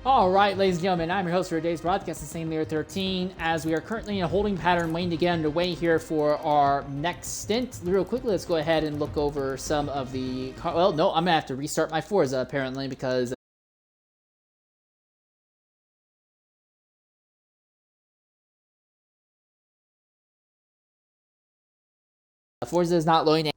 All right, ladies and gentlemen, I'm your host for today's broadcast, the same Layer 13, as we are currently in a holding pattern waiting to get underway here for our next stint. Real quickly, let's go ahead and look over some of the... Well, no, I'm going to have to restart my Forza, apparently, because... Forza is not loading.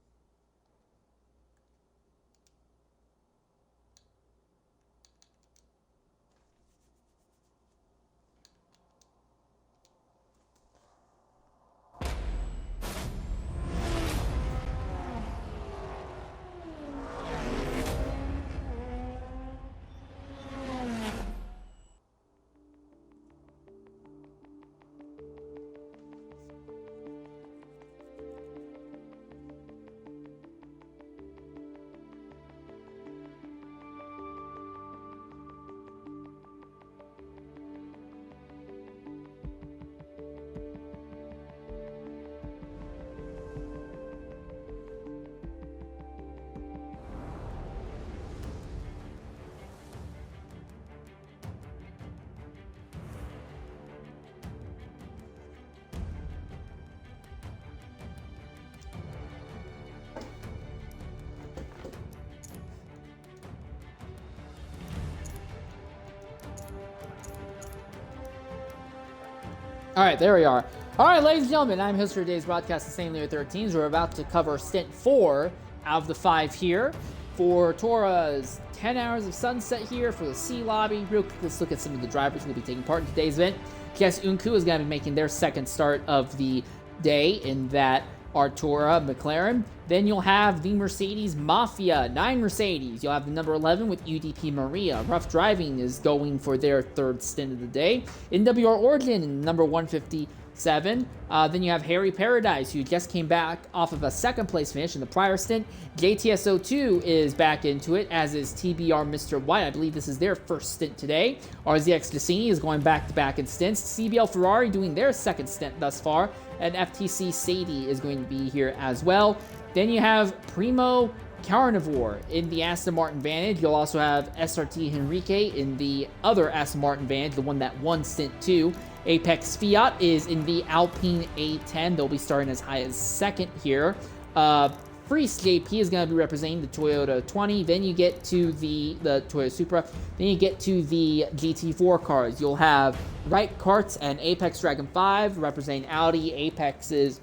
All right, there we are. All right, ladies and gentlemen, I'm host for today's broadcast, the same Layer 13s. We're about to cover stint 4 out of the 5 here for TORA's 10 Hours of Sunset here for the C lobby. Real quick, let's look at some of the drivers who will be taking part in today's event. Guess Unku is going to be making their second start of the day in that TORA McLaren. Then you'll have the Mercedes Mafia, 9 Mercedes. You'll have the number 11 with UDP Maria. Rough Driving is going for their third stint of the day. NWR Origin, number 157. Then you have Harry Paradise, who just came back off of a second place finish in the prior stint. JTSO2 is back into it, as is TBR Mr. White. I believe this is their first stint today. RZX Cassini is going back-to-back in stints. CBL Ferrari doing their second stint thus far. And FTC Sadie is going to be here as well. Then you have Primo Carnivore in the Aston Martin Vantage. You'll also have SRT Henrique in the other Aston Martin Vantage, the one that won stint 2. Apex Fiat is in the Alpine A10. They'll be starting as high as second here. Freeze JP is going to be representing the Toyota 20. Then you get to the Toyota Supra. Then you get to the GT4 cars. You'll have Wright Karts and Apex Dragon 5 representing Audi. Apex's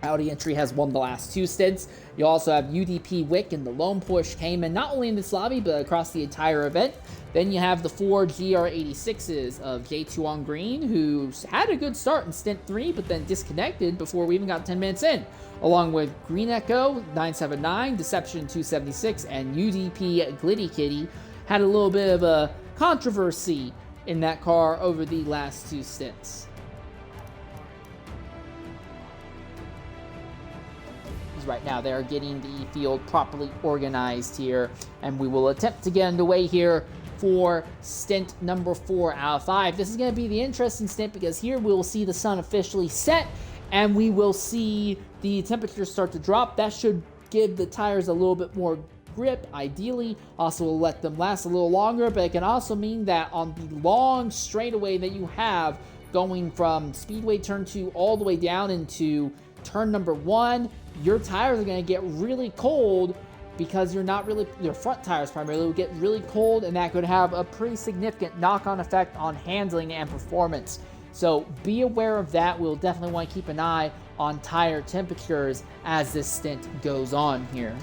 Audi entry has won the last 2 stints. You also have UDP Wick and the Lone Push Cayman, not only in this lobby, but across the entire event. Then you have the 4 GR86s of J2 on Green, who had a good start in stint 3, but then disconnected before we even got 10 minutes in. Along with Green Echo 979, Deception 276, and UDP Glitty Kitty had a little bit of a controversy in that car over the last 2 stints. Right now they're getting the field properly organized here, and we will attempt to get underway here for stint number 4 out of 5. This is going to be the interesting stint because here we'll see the sun officially set and we will see the temperature start to drop. That should give the tires a little bit more grip, ideally. Also will let them last a little longer, but it can also mean that on the long straightaway that you have going from Speedway Turn 2 all the way down into turn number 1, your tires are going to get really cold because your front tires primarily will get really cold, and that could have a pretty significant knock-on effect on handling and performance. So be aware of that. We'll definitely want to keep an eye on tire temperatures as this stint goes on here.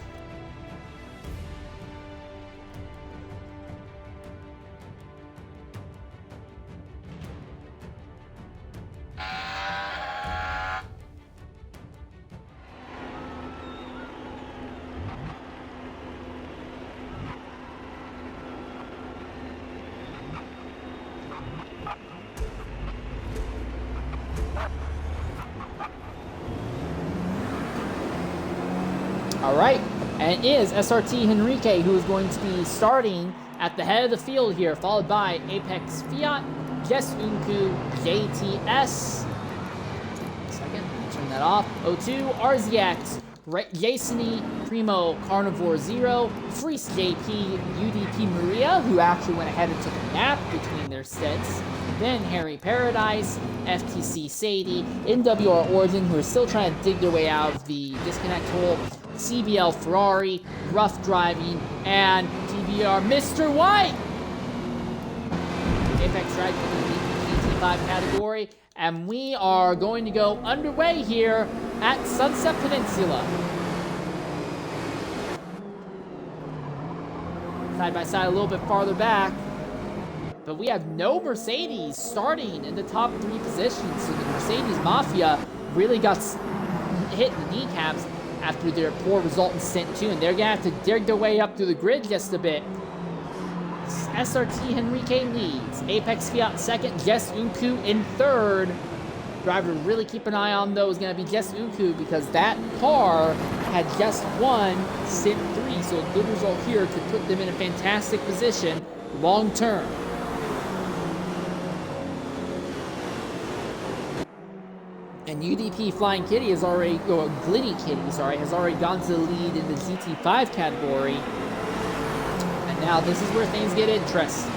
All right, and it is SRT Henrique who is going to be starting at the head of the field here, followed by Apex Fiat, Jess Unku, JTS. Second, turn that off. O2, RZX, Jasony, Primo, Carnivore Zero, Freeze JP, UDP Maria, who actually went ahead and took a nap between their stints, then Harry Paradise, FTC Sadie, NWR Origin, who are still trying to dig their way out of the disconnect hole, CBL Ferrari, Rough Driving, and TBR Mr. White. Apex Drag for the GT5 category, and we are going to go underway here at Sunset Peninsula. Side by side a little bit farther back, but we have no Mercedes starting in the top 3 positions, so the Mercedes Mafia really got hit in the kneecaps after their poor result in Stint 2, and they're gonna have to dig their way up through the grid just a bit. SRT Henrique leads, Apex Fiat second, Jess Unku in third. Driver to really keep an eye on though is going to be Jess Unku, because that car had just won Stint 3, so a good result here could put them in a fantastic position long term. And UDP Flying Kitty has already, or Glitty Kitty, sorry, has already gone to the lead in the GT5 category. And now this is where things get interesting.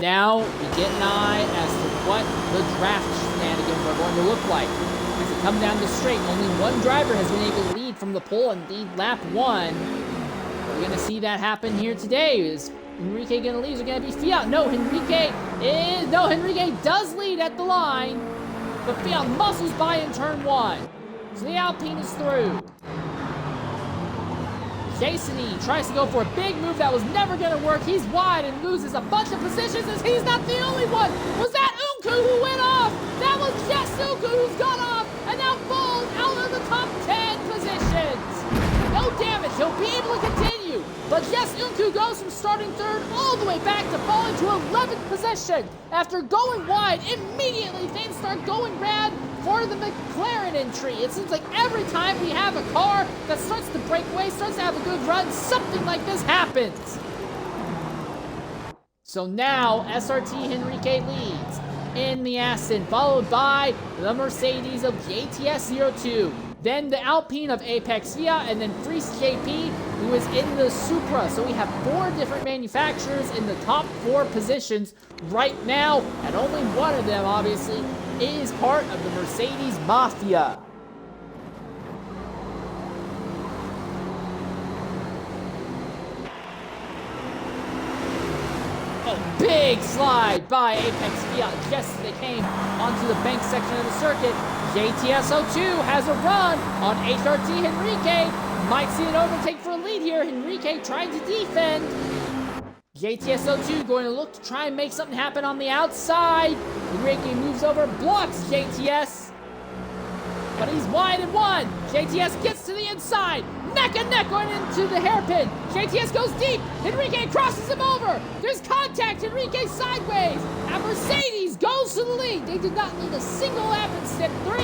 Now we get an eye as to what the draft shenanigans are going to look like. As it comes down the straight, only one driver has been able to lead from the pole and lead lap 1. We're going to see that happen here today. Is Henrique going to lead? Is it going to be Fiat? No, Henrique does lead at the line, but Fiat muscles by in turn 1. So the Alpine is through. Jasony tries to go for a big move that was never going to work. He's wide and loses a bunch of positions as he's not the only one. Was that Unku who went off? That was just Unku who's gone off and now falls out of the top 10 positions. No damage. He'll be able to continue. But Jess Unku goes from starting third all the way back to falling to 11th position. After going wide, immediately things start going bad for the McLaren entry. It seems like every time we have a car that starts to break away, starts to have a good run, something like this happens. So now SRT Henrique leads in the Aston, followed by the Mercedes of JTS02. Then the Alpine of Apex Fiat, and then Freeze JP, who is in the Supra. So we have 4 different manufacturers in the top 4 positions right now, and only one of them, obviously, is part of the Mercedes Mafia. A big slide by Apex Fiat just as they came onto the bank section of the circuit. JTS02 has a run on HRT Henrique. Might see an overtake for a lead here. Henrique trying to defend. JTS02 going to look to try and make something happen on the outside. Henrique moves over, blocks JTS. But he's wide and 1. JTS gets to the inside. Neck and neck going into the hairpin. JTS goes deep. Henrique crosses him over. There's contact. Henrique sideways. And Mercedes goes to the lead. They did not lead a single lap in Stint 3,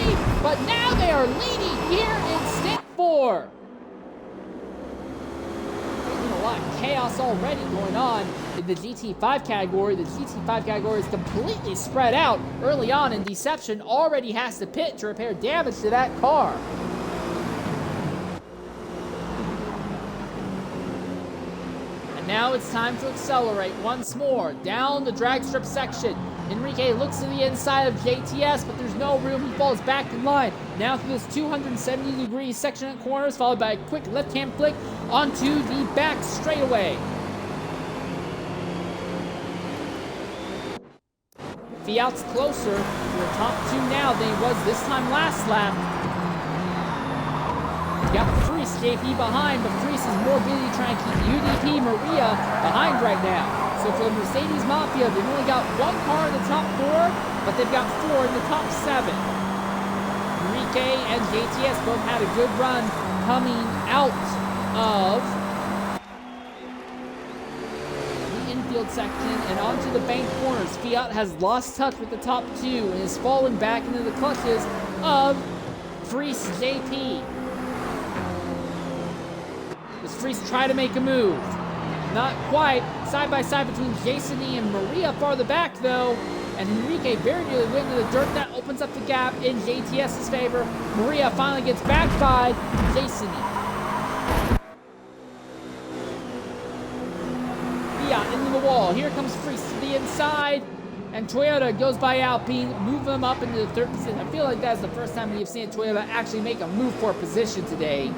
but now they are leading here in Stint 4. A lot of chaos already going on in the GT5 category. The GT5 category is completely spread out early on, and Deception already has to pit to repair damage to that car. And now it's time to accelerate once more down the drag strip section. Henrique looks to the inside of JTS, but there's no room. He falls back in line. Now through this 270-degree section of corners, followed by a quick left-hand flick onto the back straightaway. Fiat's closer to the top 2 now than he was this time last lap. Got Freeze JP behind, but Freeze is more busy trying to keep UDP Maria behind right now. So for the Mercedes Mafia, they've only got 1 car in the top 4, but they've got 4 in the top 7. Henrique and JTS both had a good run coming out of the infield section and onto the bank corners. Fiat has lost touch with the top 2 and is falling back into the clutches of Freeze JP. Does Freeze try to make a move? Not quite. Side by side between Jasony and Maria farther back, though. And Enrique very nearly went into the dirt. That opens up the gap in JTS's favor. Maria finally gets back by Jason. Fiat into the wall. Here comes Freeze to the inside. And Toyota goes by Alpine, move them up into the third position. I feel like that's the first time we've seen Toyota actually make a move for position today.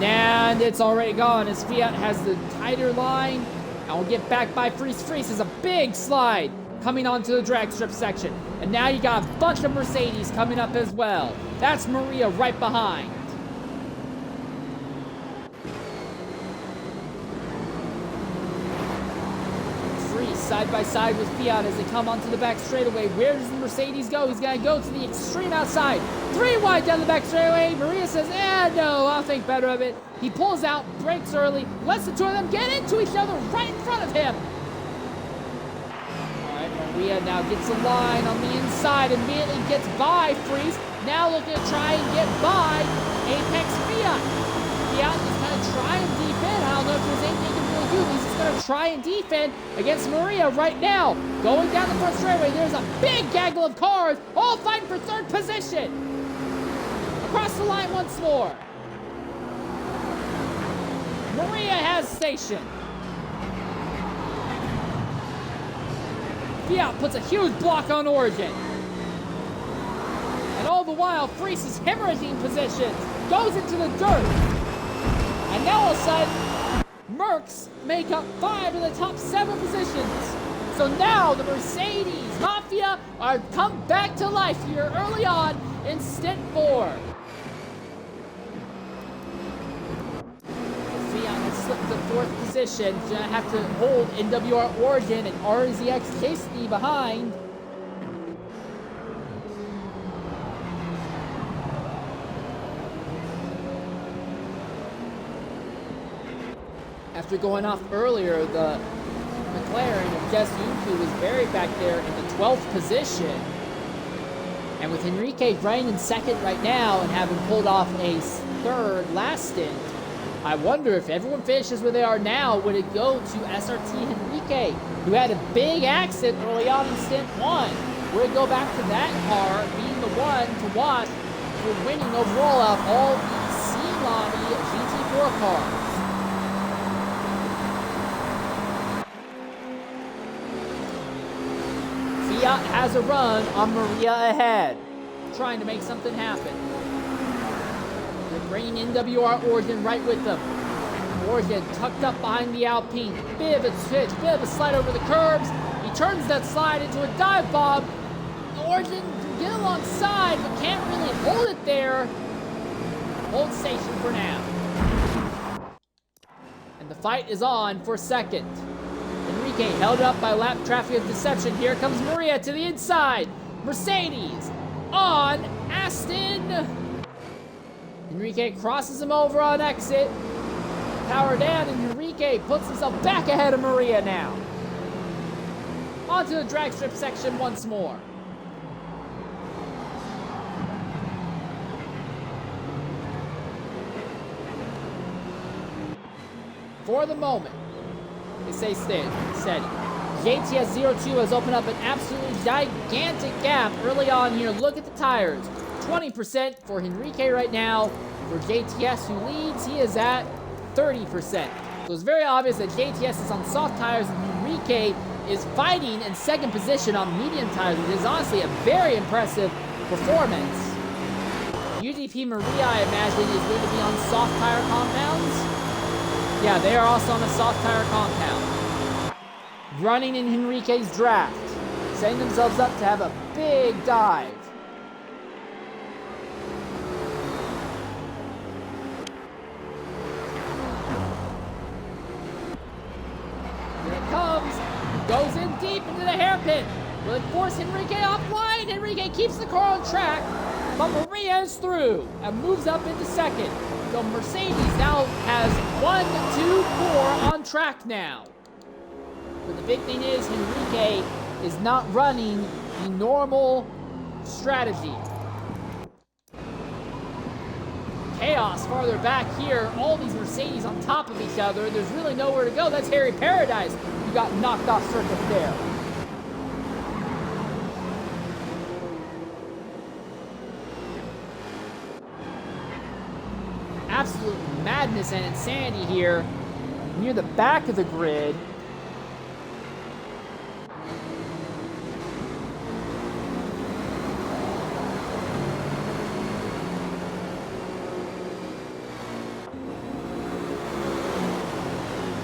And it's already gone as Fiat has the tighter line. And we'll get back by Freeze. Freeze is a big slide coming onto the drag strip section. And now you got a bunch of Mercedes coming up as well. That's Maria right behind. Side by side with Fiat as they come onto the back straightaway. Where does the Mercedes go? He's got to go to the extreme outside. 3 wide down the back straightaway. Maria says, no, I'll think better of it. He pulls out, brakes early, lets the two of them get into each other right in front of him. All right, Maria now gets a line on the inside, immediately gets by Freeze. Now looking to try and get by Apex Fiat. Fiat is going to try and defend. I don't know if there's anything he can really do. He's just going to try and defend against Maria right now. Going down the front straightaway, there's a big gaggle of cars, all fighting for third position. Across the line once more. Maria has station. Fiat puts a huge block on Origin. And all the while, Freeze is hemorrhaging positions. Goes into the dirt. And now all of a sudden, Mercs make up 5 of the top 7 positions. So now the Mercedes Mafia are come back to life here early on in Stint 4. Fiat has slipped to 4th position. He's going to have to hold NWR Origin and RZX Chastity behind. After going off earlier, the McLaren of Jess Yuku was buried back there in the 12th position. And with Enrique running in 2nd right now and having pulled off a 3rd last stint, I wonder if everyone finishes where they are now, would it go to SRT Enrique, who had a big accident early on in stint 1? Would it go back to that car being the one to watch for winning overall out of all the C-Lobby GT4 cars? Fiat has a run on Maria ahead, trying to make something happen. They're bringing NWR Origin right with them. Origin tucked up behind the Alpine. Bit of a switch, bit of a slide over the curbs. He turns that slide into a dive bomb. Origin can get alongside, but can't really hold it there. Hold station for now. And the fight is on for 2nd. Enrique held up by lap traffic of deception. Here comes Maria to the inside. Mercedes on Aston. Enrique crosses him over on exit. Power down, and Enrique puts himself back ahead of Maria now. Onto the drag strip section once more. For the moment, they say steady. JTS 02 has opened up an absolutely gigantic gap early on here. Look at the tires. 20% for Enrique right now. For JTS, who leads, he is at 30%. So it's very obvious that JTS is on soft tires and Enrique is fighting in 2nd position on medium tires, which is honestly a very impressive performance. UDP Maria, I imagine, is going to be on soft tire compounds. Yeah, they are also on a soft tire compound. Running in Enrique's draft, setting themselves up to have a big dive. Here it comes. Goes in deep into the hairpin. Will it force Enrique offline? Enrique keeps the car on track, but Maria is through and moves up into 2nd. So Mercedes now has 1, 2, 4 on track now. But the big thing is Enrique is not running the normal strategy. Chaos farther back here. All these Mercedes on top of each other. There's really nowhere to go. That's Harry Paradise who got knocked off circuit there. absolute madness and insanity here near the back of the grid.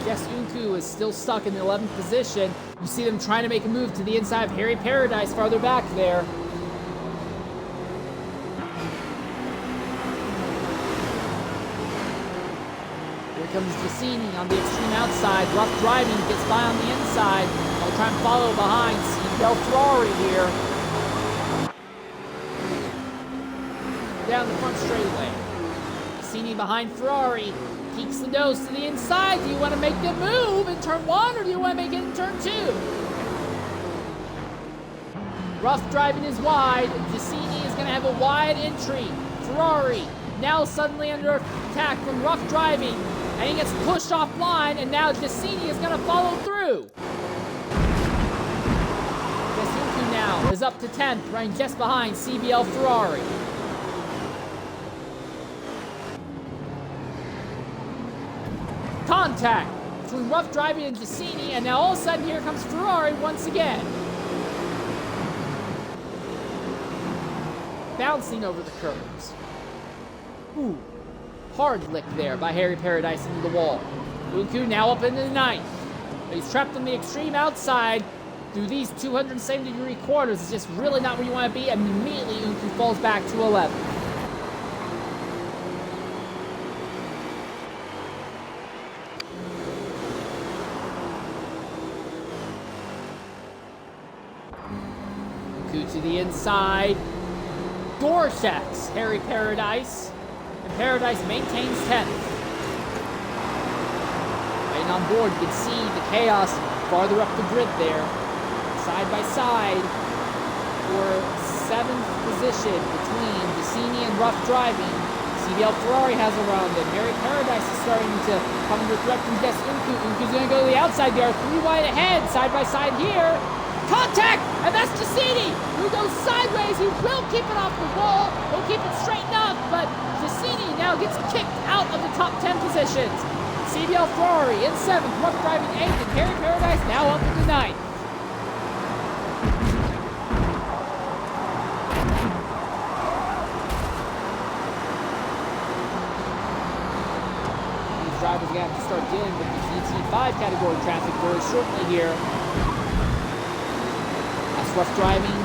Yes, Unku is still stuck in the 11th position. You see them trying to make a move to the inside of Harry Paradise farther back there. Here comes Giacchini on the extreme outside. Rough driving, gets by on the inside. I'll try and follow behind. Seatbelt Ferrari here. Down the front straightaway. Giacchini behind Ferrari. Peeks the nose to the inside. Do you want to make the move in turn 1 or do you want to make it in turn 2? Rough driving is wide. Giacchini is going to have a wide entry. Ferrari now suddenly under attack from rough driving. And he gets pushed offline, and now Giacchini is going to follow through. Giacchini now is up to 10th, running just behind CBL Ferrari. Contact between rough driving and Giacchini, and now all of a sudden here comes Ferrari once again. Bouncing over the curbs. Ooh, hard lick there by Harry Paradise into the wall. Unku now up into the 9th. He's trapped on the extreme outside through these 270-degree corners. It's just really not where you want to be, and immediately Unku falls back to 11th. To the inside. Door checks Harry Paradise. And Paradise maintains 10th. Right on board, you can see the chaos farther up the grid there. Side by side for 7th position between Giacchini and rough driving. CBL Ferrari has around him. Harry Paradise is starting to come under threat from Guess Unku. Unku's going to go to the outside. They are 3 wide ahead, side by side here. Contact! And that's Giacchini, who goes sideways. He will keep it off the wall. He'll keep it straight enough, but Giacchini now gets kicked out of the top 10 positions. CBL Ferrari in 7th, rough driving 8th, and Harry Paradise now up into 9th. These drivers are going to have to start dealing with the GT5 category traffic very shortly here. Rough driving,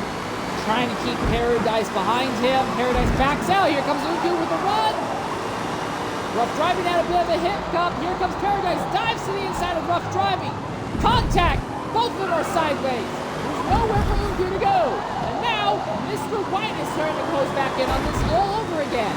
trying to keep Paradise behind him. Paradise backs out. Here comes Unku with a run. Rough driving had a bit of a hiccup. Here comes Paradise. Dives to the inside of rough driving. Contact. Both of them are sideways. There's nowhere for Unku to go. And now, Mr. White is starting to close back in on this all over again.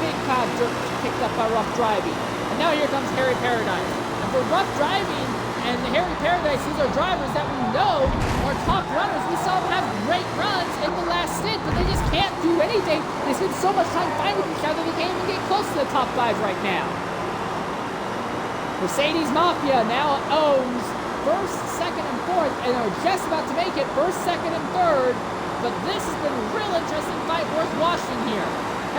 Big pile of dirt picked up by rough driving. And now here comes Harry Paradise. And for rough driving, and Harry Paradise, these are drivers that we know are top runners. We saw them have great runs in the last stint, but they just can't do anything. They spend so much time fighting with each other, they can't even get close to the top 5 right now. Mercedes Mafia now owns 1st, 2nd, and 4th, and are just about to make it 1st, 2nd, and 3rd. But this has been a real interesting fight worth watching here.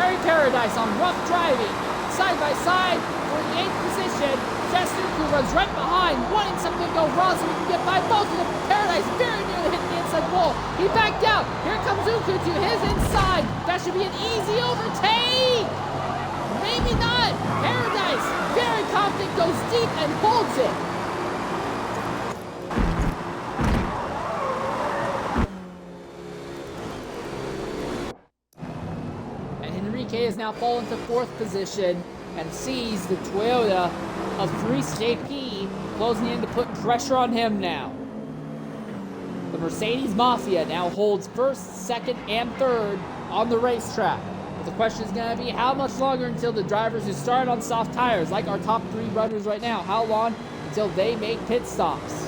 Harry Paradise on rough driving, side by side for the 8th position. Justin, who runs right behind, wanting something to go wrong so we can get by both of them. Paradise very nearly hitting the inside wall. He backed out. Here comes Unku to his inside. That should be an easy overtake. Maybe not. Paradise, very confident, goes deep and holds it. And Enrique has now fallen to 4th position and sees the Toyota of 3JP closing in to put pressure on him now. The Mercedes Mafia now holds 1st, 2nd, and 3rd on the racetrack. But the question is going to be how much longer until the drivers who started on soft tires, like our top 3 runners right now, how long until they make pit stops?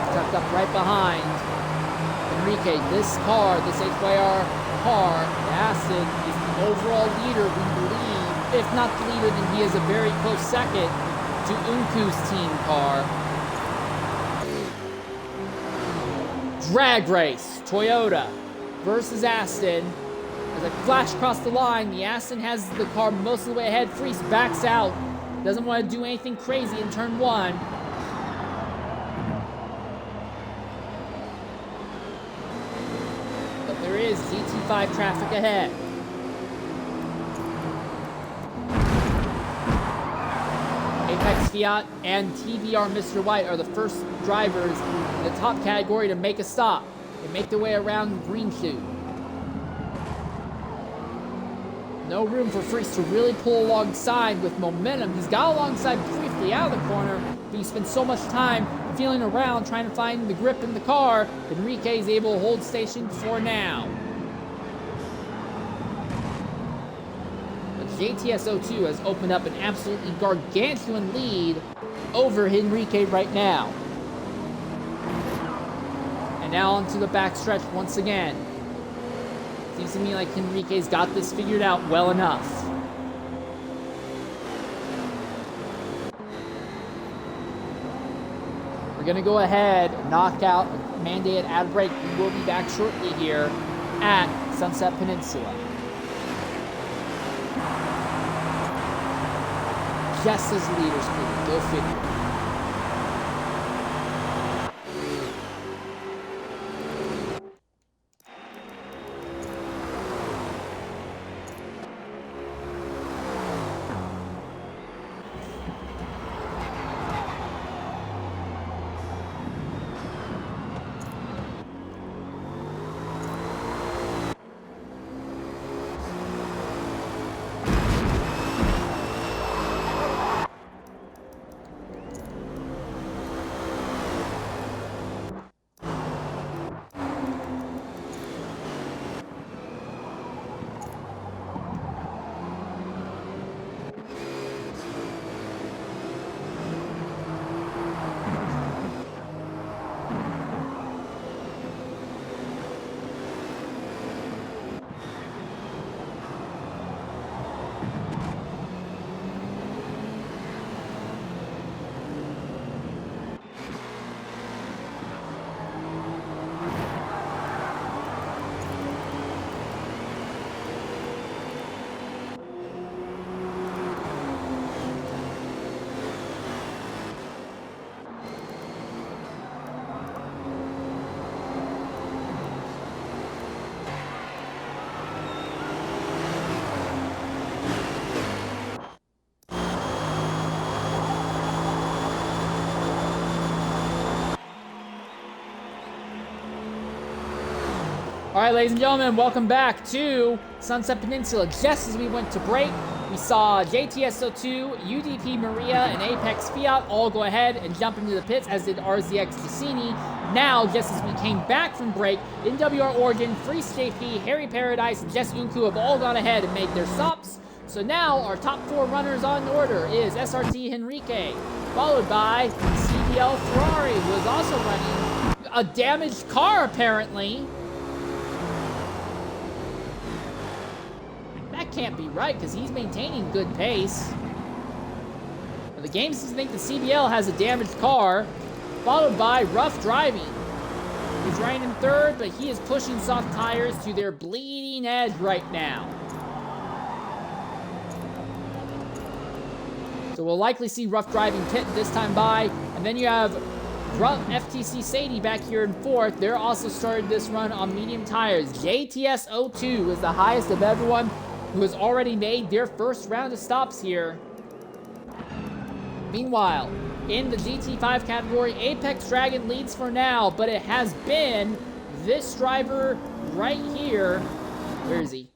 Tucked up right behind Enrique. This car, this HYR car. Aston is the overall leader, we believe. If not the leader, then he is a very close second to Unku's team car. Drag race, Toyota versus Aston. As I flash across the line, the Aston has the car most of the way ahead. Freese backs out. Doesn't want to do anything crazy in turn 1. But there is GT5 traffic ahead. Apex Fiat and TVR Mr. White are the first drivers in the top category to make a stop. They make their way around green shoe. No room for Freese to really pull alongside with momentum. He's got alongside briefly out of the corner, but he spent so much time feeling around trying to find the grip in the car. Enrique is able to hold station for now. But JTS02 has opened up an absolutely gargantuan lead over Enrique right now. And now onto the backstretch once again. Seems to me like Enrique's got this figured out well enough. We're going to go ahead, knock out, mandated ad break. We will be back shortly here at Sunset Peninsula. Just as leaders could. Go figure. All right, ladies and gentlemen, welcome back to Sunset Peninsula. Just as we went to break, we saw JTS02, UDP Maria, and Apex Fiat all go ahead and jump into the pits, as did RZX Cassini. Now, just as we came back from break, NWR Origin, Freeze JP, Harry Paradise, and Jess Unku have all gone ahead and made their stops. So now, our top 4 runners on order is SRT Henrique, followed by CDL Ferrari, who is also running a damaged car, apparently. That can't be right, because he's maintaining good pace. Now, the game seems to think the CBL has a damaged car, followed by Rough Driving. He's running in 3rd, but he is pushing soft tires to their bleeding edge right now. So we'll likely see Rough Driving pit this time by, and then you have Rough FTC Sadie back here in 4th. They're also started this run on medium tires. JTS02 is the highest of everyone, who has already made their first round of stops here. Meanwhile, in the GT5 category, Apex Dragon leads for now, but it has been this driver right here. Where is he?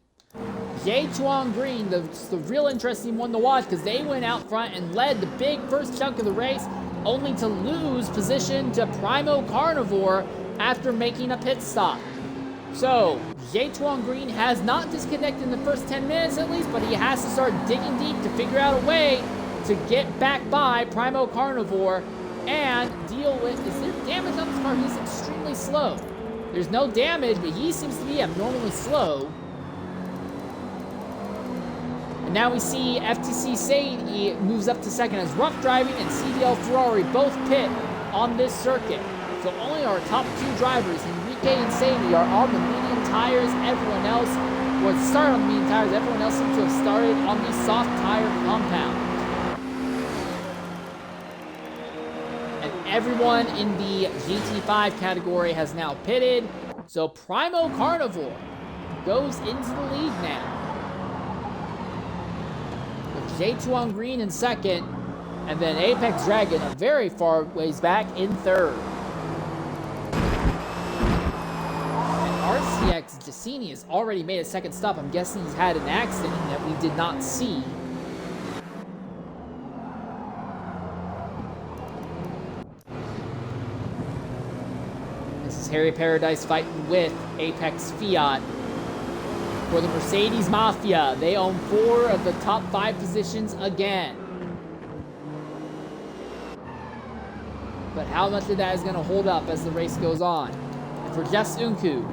Jay Tuan Green, the real interesting one to watch, because they went out front and led the big first chunk of the race, only to lose position to Primo Carnivore after making a pit stop. So, Tuan Green has not disconnected in the first 10 minutes at least, but he has to start digging deep to figure out a way to get back by Primo Carnivore and deal with, is there damage on this car? He's extremely slow. There's no damage, but he seems to be abnormally slow. And now we see FTC Sadie moves up to second as Rough Driving and CDL Ferrari both pit on this circuit. So only our top two drivers, Enrique and Sadie, are on the medium tires. Everyone else was started on the medium tires. Everyone else seems to have started on the soft tire compound. And everyone in the GT5 category has now pitted. So Primo Carnivore goes into the lead now. With J2 on green in second, and then Apex Dragon a very far ways back in third. RCX Giacchini has already made a second stop. I'm guessing he's had an accident that we did not see. This is Harry Paradise fighting with Apex Fiat for the Mercedes Mafia. They own 4 of the top 5 positions again. But how much of that is going to hold up as the race goes on? For Jess Unku,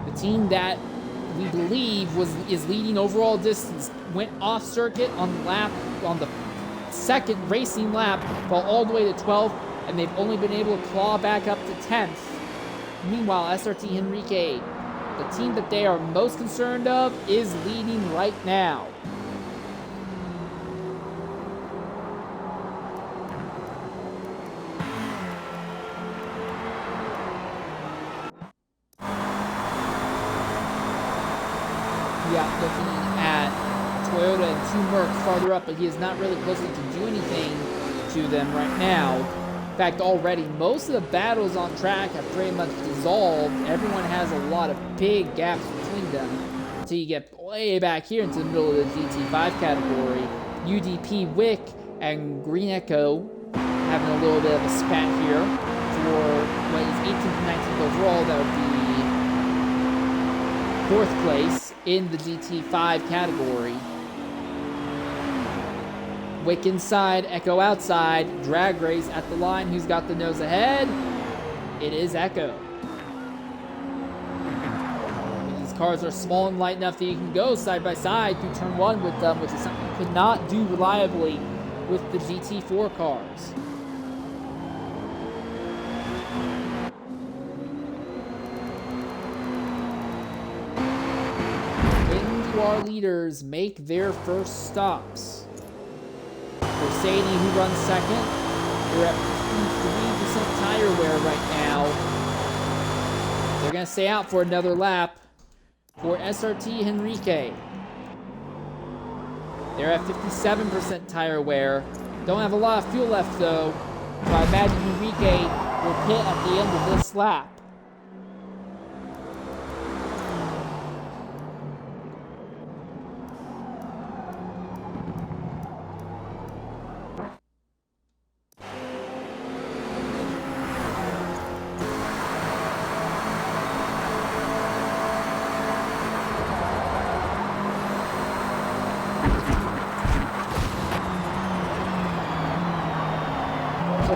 the team that we believe is leading overall distance, went off circuit on the second racing lap, fell all the way to 12th, and they've only been able to claw back up to 10th. Meanwhile, SRT Henrique, the team that they are most concerned of, is leading right now. Looking at Toyota and 2 Mercs farther up, but he is not really closely to do anything to them right now. In fact, already most of the battles on track have pretty much dissolved. Everyone has a lot of big gaps between them until you get way back here into the middle of the GT5 category. UDP Wick and Green Echo having a little bit of a spat here for what is 18th and 19th overall. That would be 4th place in the GT5 category. Wick inside, Echo outside, drag race at the line. Who's got the nose ahead? It is Echo. These cars are small and light enough that you can go side by side through turn 1 with them, which is something you could not do reliably with the GT4 cars. Our leaders make their first stops. For Sadie, who runs second, they're at 53% tire wear right now. They're going to stay out for another lap. For SRT Henrique, they're at 57% tire wear. Don't have a lot of fuel left though, so I imagine Henrique will pit at the end of this lap.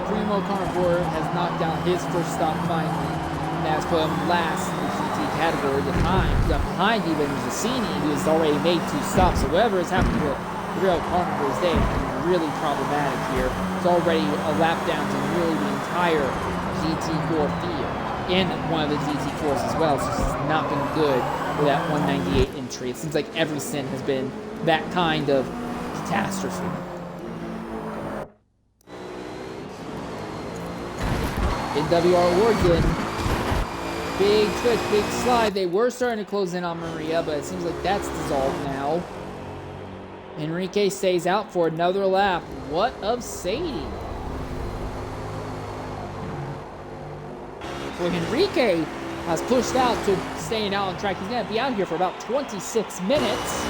Primo Carnivore has knocked down his first stop finally, and that's put him last in the GT category behind even Giacchini, who has already made 2 stops. So whatever has happened to Real Carnivore's day has been really problematic here. It's already a lap down to nearly the entire GT4 field, and one of the GT4s as well, so it's not been good for that 198 entry. It seems like every stint has been that kind of catastrophe. NWR Oregon, big twitch, big slide. They were starting to close in on Maria, but it seems like that's dissolved now. Henrique stays out for another lap. What of Sadie? Well, Henrique has pushed out to staying out on track. He's going to be out here for about 26 minutes,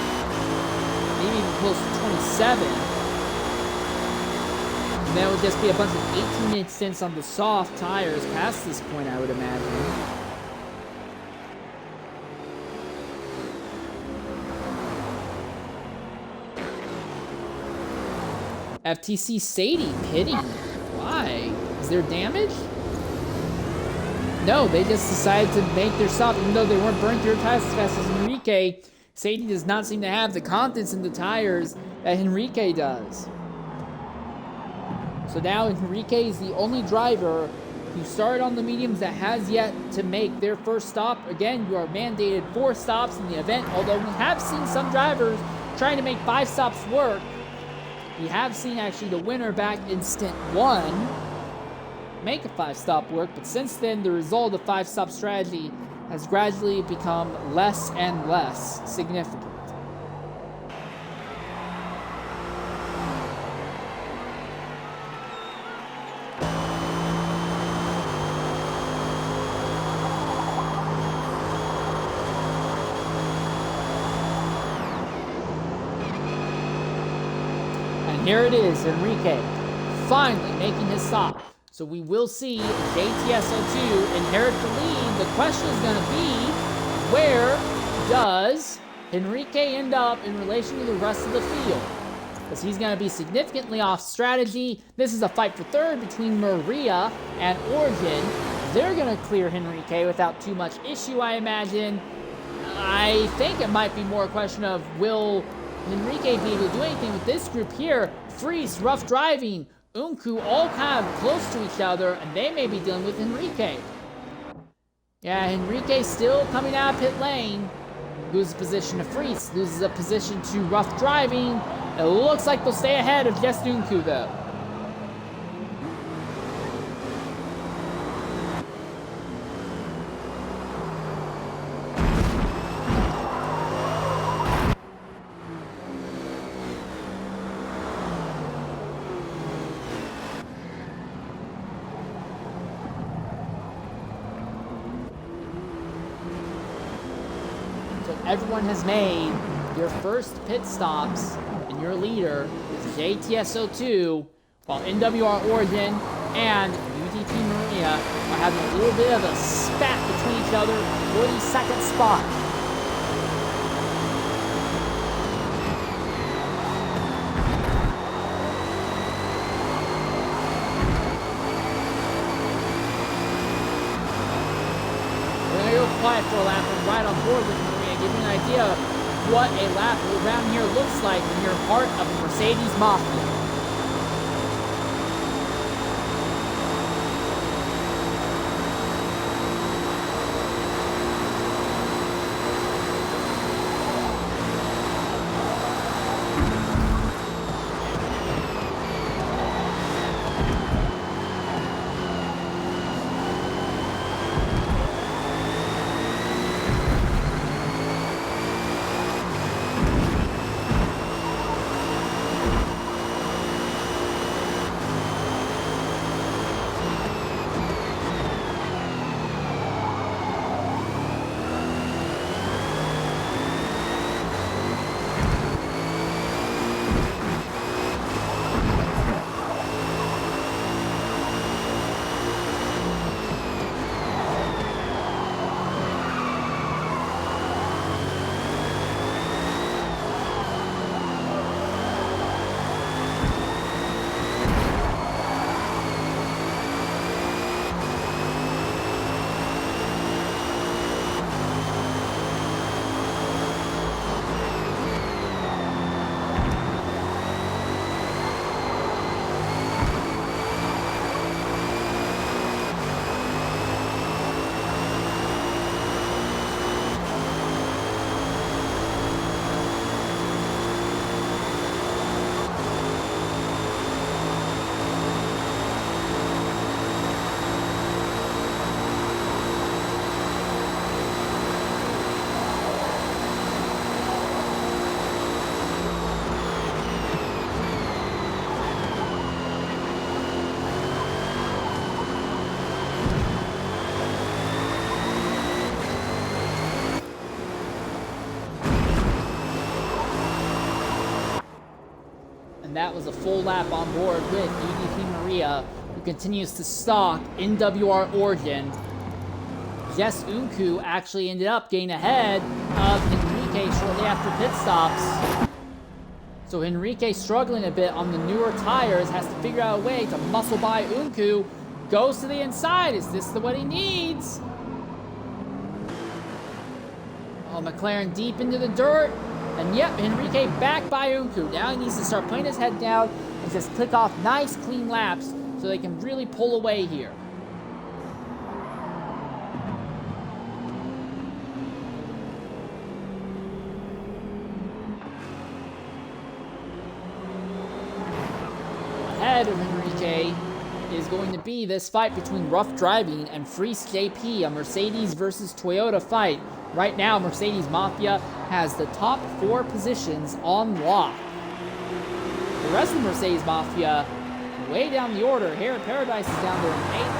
maybe even close to 27. And that would just be a bunch of 18-minute stints on the soft tires past this point, I would imagine. FTC Sadie pitting. Why? Is there damage? No, they just decided to make their stop, even though they weren't burning through their tires as fast as Enrique. Sadie does not seem to have the confidence in the tires that Enrique does. So now Enrique is the only driver who started on the mediums that has yet to make their first stop. Again, you are mandated 4 stops in the event, although we have seen some drivers trying to make 5 stops work. We have seen actually the winner back in Stint 1 make a 5-stop work, but since then the result of the 5-stop strategy has gradually become less and less significant. And here it is, Enrique finally making his stop. So we will see JTSO2 inherit the lead. The question is going to be, where does Enrique end up in relation to the rest of the field? Because he's going to be significantly off strategy. This is a fight for third between Maria and Origin. They're going to clear Enrique without too much issue, I imagine. I think it might be more a question of, will Enrique be able to do anything with this group here? Freeze, rough driving, Unku, all kind of close to each other, and they may be dealing with Enrique. Yeah, Enrique still coming out of pit lane. Loses position to Freeze, loses a position to rough driving. It looks like they'll stay ahead of just Unku, though. Everyone has made your first pit stops, and your leader is JTSO2, while NWR Origin and UDP Maria are having a little bit of a spat between each other for the second spot. We're going to go quiet for a lap and right on board with Maria. Give you an idea of what a lap around here looks like when you're part of a Mercedes Mafia. That was a full lap on board with UDP Maria, who continues to stalk NWR Origin. Jess Unku actually ended up getting ahead of Enrique shortly after pit stops. So Enrique struggling a bit on the newer tires, has to figure out a way to muscle by Unku. Goes to the inside. Is this what he needs? Oh, McLaren deep into the dirt. And yep, Enrique back by Unku. Now he needs to start putting his head down and just click off nice, clean laps so they can really pull away here. Ahead of Enrique is going to be this fight between Rough Driving and Freeze JP, a Mercedes versus Toyota fight. Right now, Mercedes Mafia has the top 4 positions on lock. The rest of the Mercedes Mafia, way down the order. Here at Paradise is down there in 8th.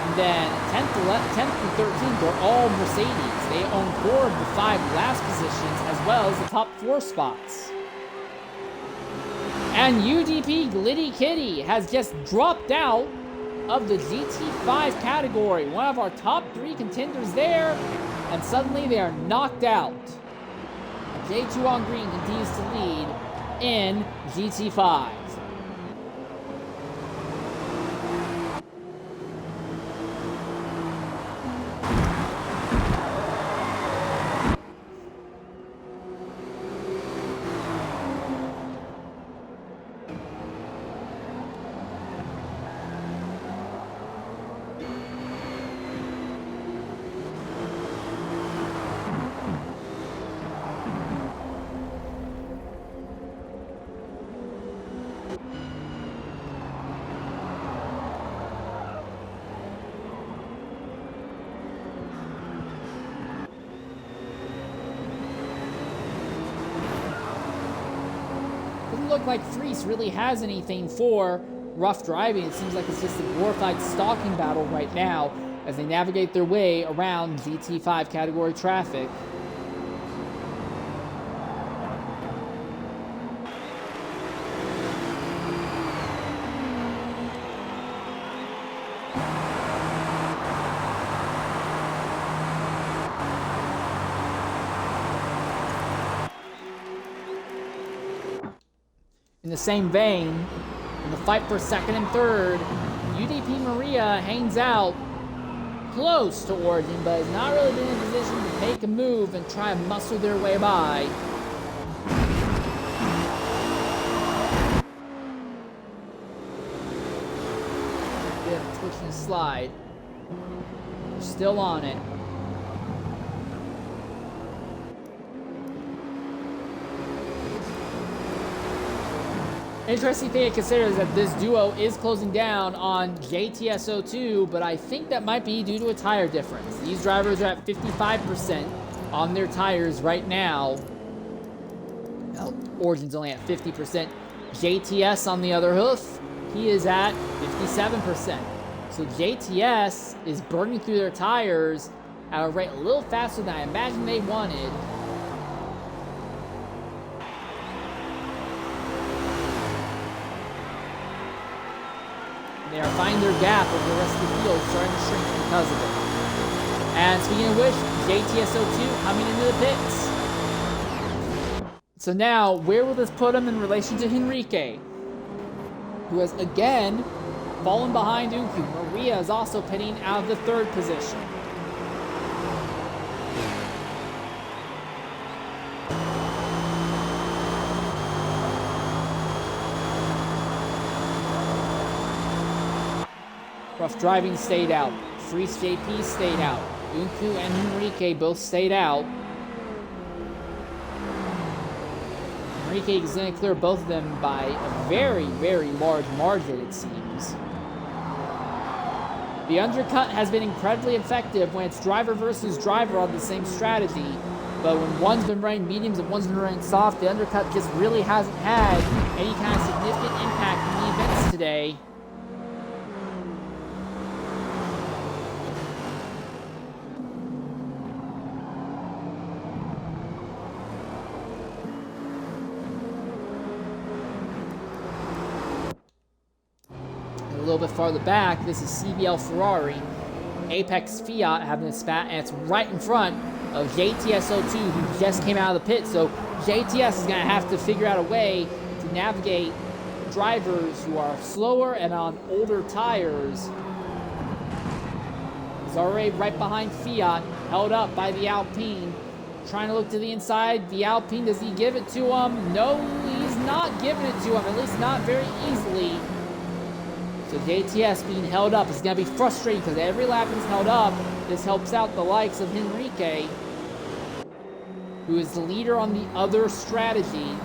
And then 10th through 13th are all Mercedes. They own 4 of the 5 last positions, as well as the top 4 spots. And UDP Glitty Kitty has just dropped out of the GT5 category. One of our top 3 contenders there, and suddenly they are knocked out. J2 on green continues to lead in GT5. Look like Freeze really has anything for Rough Driving. It seems like it's just a glorified stalking battle right now as they navigate their way around GT5 category traffic. In the same vein, in the fight for 2nd and 3rd, UDP Maria hangs out close to Origin, but has not really been in a position to make a move and try and muscle their way by. Bit of twitch and slide. They're still on it. Interesting thing to consider is that this duo is closing down on JTSO2, but I think that might be due to a tire difference. These drivers are at 55% on their tires right now. Well, Origin's only at 50%. JTS on the other hoof, he is at 57%. So JTS is burning through their tires at a rate a little faster than I imagined they wanted. They are finding their gap over the rest of the field, starting to shrink because of it. And speaking of which, JTSO2 coming into the pits. So now, where will this put him in relation to Enrique, who has again fallen behind Unku? Maria is also pitting out of the 3rd position. Rough Driving stayed out. Freeze JP stayed out. Unku and Enrique both stayed out. Enrique is going to clear both of them by a very, very large margin, it seems. The undercut has been incredibly effective when it's driver versus driver on the same strategy. But when one's been running mediums and one's been running soft, the undercut just really hasn't had any kind of significant impact in the events today. A little bit farther back, this is CBL Ferrari, Apex Fiat having a spat, and it's right in front of JTSO2, who just came out of the pit. So JTS is going to have to figure out a way to navigate drivers who are slower and on older tires He's already right behind Fiat, held up by the Alpine. Trying to look to the inside. The Alpine, does he give it to him? No, he's not giving it to him, at least not very easily. So JTS being held up is going to be frustrating because every lap he's held up, this helps out the likes of Henrique, who is the leader on the other strategy.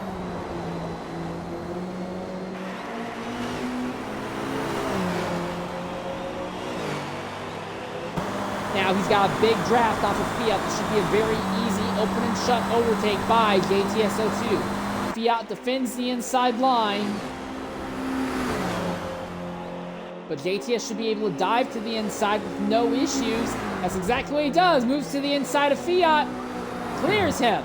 Now he's got a big draft off of Fiat. This should be a very easy open and shut overtake by JTS02. Fiat defends the inside line, but JTS should be able to dive to the inside with no issues. That's exactly what he does. Moves to the inside of Fiat, clears him.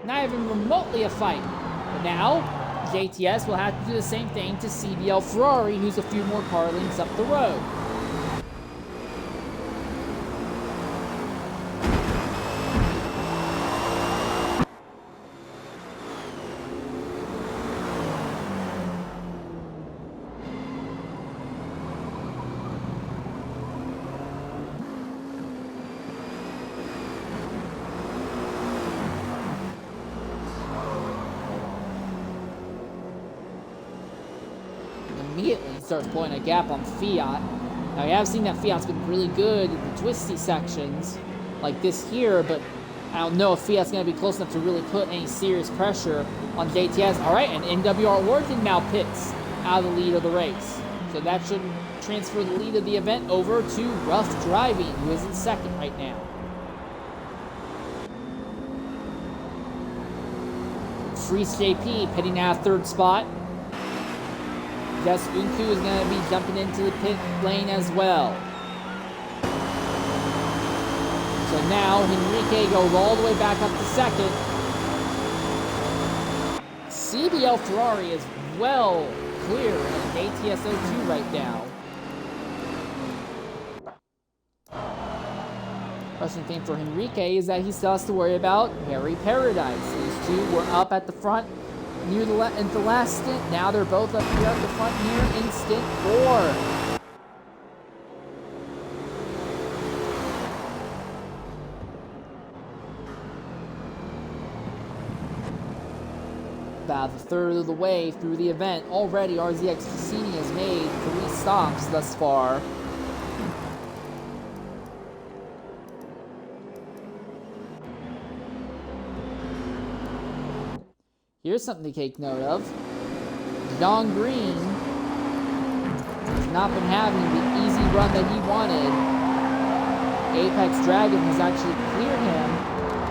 Not even remotely a fight. But now JTS will have to do the same thing to CBL Ferrari, who's a few more car lengths up the road. Immediately starts pulling a gap on Fiat. Now, we have seen that Fiat's been really good in the twisty sections like this here, but I don't know if Fiat's going to be close enough to really put any serious pressure on JTS. All right, and NWR Origin now pits out of the lead of the race. So that should transfer the lead of the event over to Rough Driving, who is in second right now. Freeze JP pitting out of third spot. Gus Unku is going to be jumping into the pit lane as well. So now Henrique goes all the way back up to second. CBL Ferrari is well clear of ATS02 right now. Question thing for Henrique is that he still has to worry about Harry Paradise. These two were up at the front near the last stint. Now they're both up here at the front here in stint 4. About a third of the way through the event. Already RZX Cassini has made 3 stops thus far. Here's something to take note of. John Green has not been having the easy run that he wanted. Apex Dragon has actually cleared him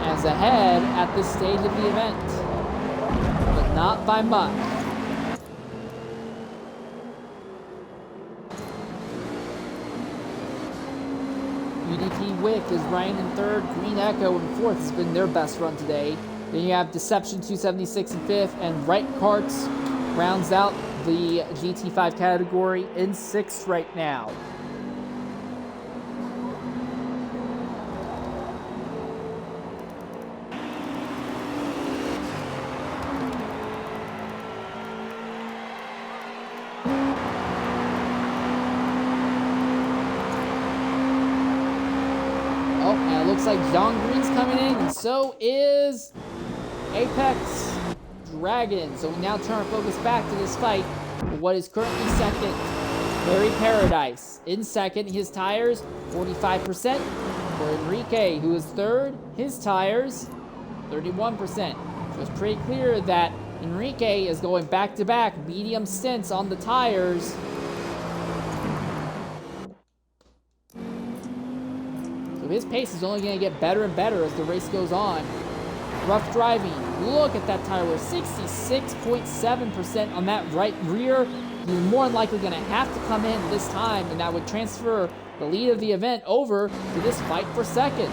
as ahead at this stage of the event, but not by much. UDP Wick is running in third. Green Echo in fourth has been their best run today. Then you have Deception 276 in 5th, and Right Karts rounds out the GT5 category in 6th right now. Oh, and it looks like John Green's coming in, and so is Apex Dragon. So we now turn our focus back to this fight. What is currently second, Harry Paradise. In second, his tires, 45%. For Enrique, who is third, his tires, 31%. So it's pretty clear that Enrique is going back-to-back medium stints on the tires. So his pace is only going to get better and better as the race goes on. Rough Driving, look at that tire wear, 66.7% on that right rear. He's more than likely going to have to come in this time, and that would transfer the lead of the event over to this fight for second.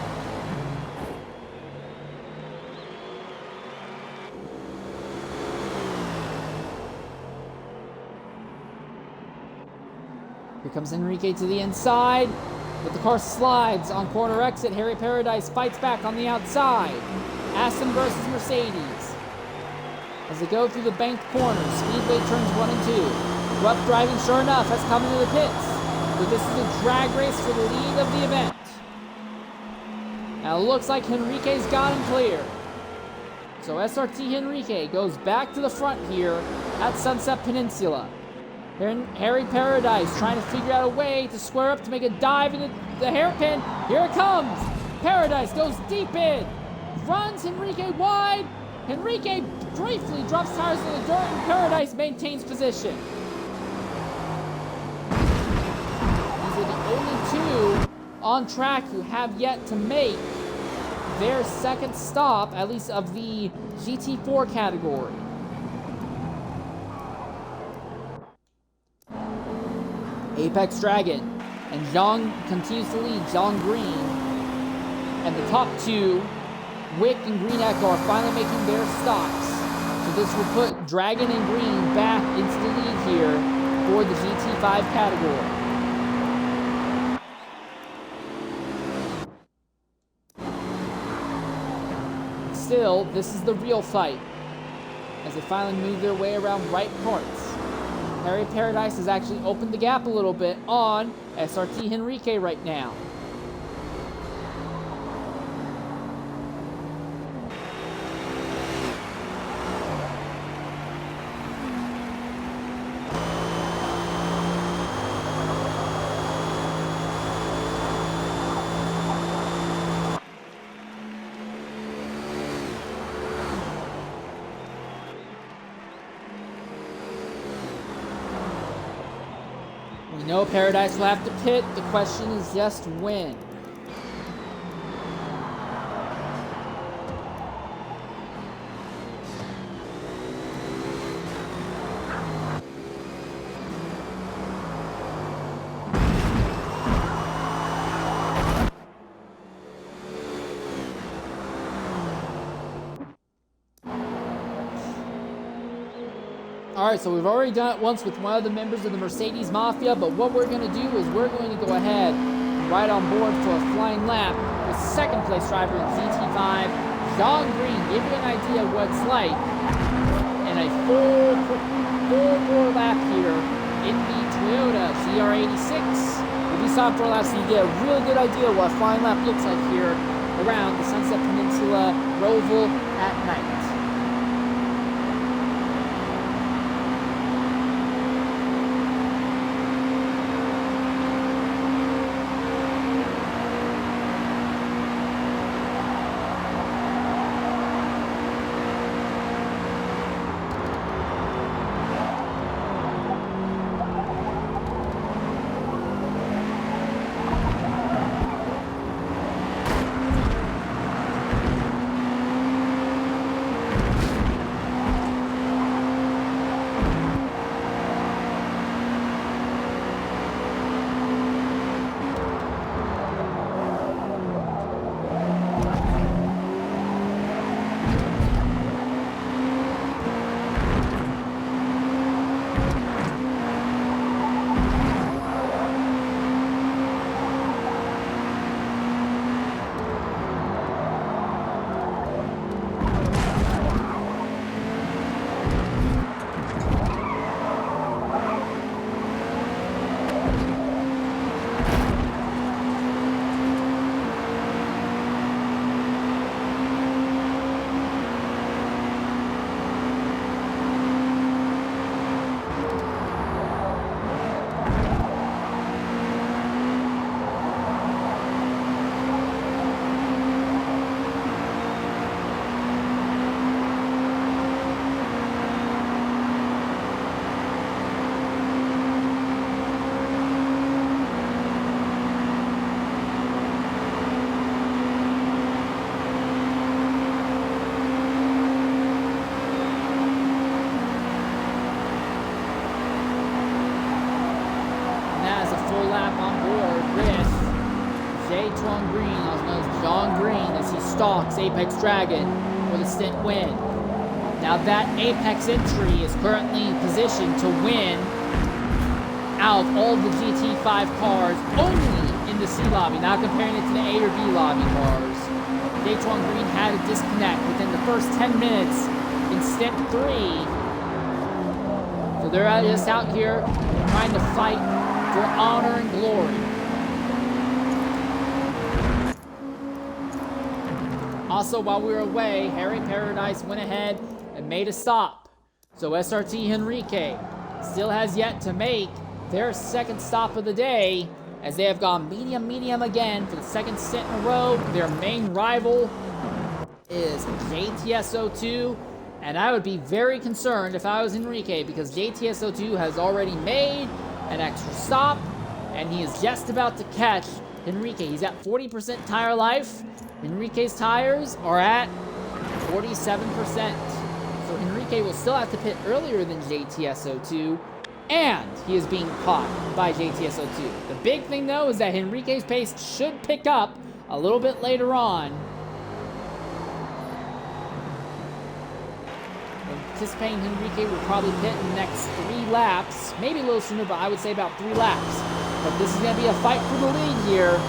Here comes Enrique to the inside, but the car slides on corner exit. Harry Paradise fights back on the outside. Aston versus Mercedes. As they go through the banked corners, Speedway turns 1 and 2. Rough Driving, sure enough, has come into the pits. So this is a drag race for the lead of the event. Now it looks like Henrique's got him clear. So SRT Henrique goes back to the front here at Sunset Peninsula. Harry Paradise trying to figure out a way to square up to make a dive into the hairpin. Here it comes. Paradise goes deep in. Runs Henrique wide. Henrique briefly drops tires in the dirt and Paradise maintains position. These are the only two on track who have yet to make their second stop, at least of the GT4 category. Apex Dragon and Zhang continues to lead, Zhang Green. And the top two, Wick and Green Echo, are finally making their stops. So this will put Dragon and Green back into the lead here for the GT5 category. Still, this is the real fight as they finally move their way around right parts. Harry Paradise has actually opened the gap a little bit on SRT Henrique right now. We know Paradise will have to pit. The question is just when. Alright, so we've already done it once with one of the members of the Mercedes Mafia, but what we're going to do is we're going to go ahead and ride on board for a flying lap with second place driver in GT5, Zhang Green. Give you an idea of what it's like in a full lap here in the Toyota CR86. If you stop for a lap, so you get a really good idea of what a flying lap looks like here around the Sunset Peninsula Roval at night. Stalks Apex Dragon for the Stint win. Now that Apex entry is currently positioned to win out of all the GT5 cars only in the C lobby, not comparing it to the A or B lobby cars. Daytron Green had a disconnect within the first 10 minutes in Stint 3. So they're just out here trying to fight for honor and glory. Also, while we were away, Harry Paradise went ahead and made a stop. So SRT Henrique still has yet to make their second stop of the day, as they have gone medium again for the second stint in a row. Their main rival is JTS02, and I would be very concerned if I was Henrique, because JTS02 has already made an extra stop, and he is just about to catch Henrique. He's at 40% tire life. Henrique's tires are at 47%. So Henrique will still have to pit earlier than JTS02, and he is being caught by JTS02. The big thing, though, is that Henrique's pace should pick up a little bit later on. I'm anticipating Henrique will probably pit in the next 3 laps. Maybe a little sooner, but I would say about 3 laps. But this is going to be a fight for the lead here.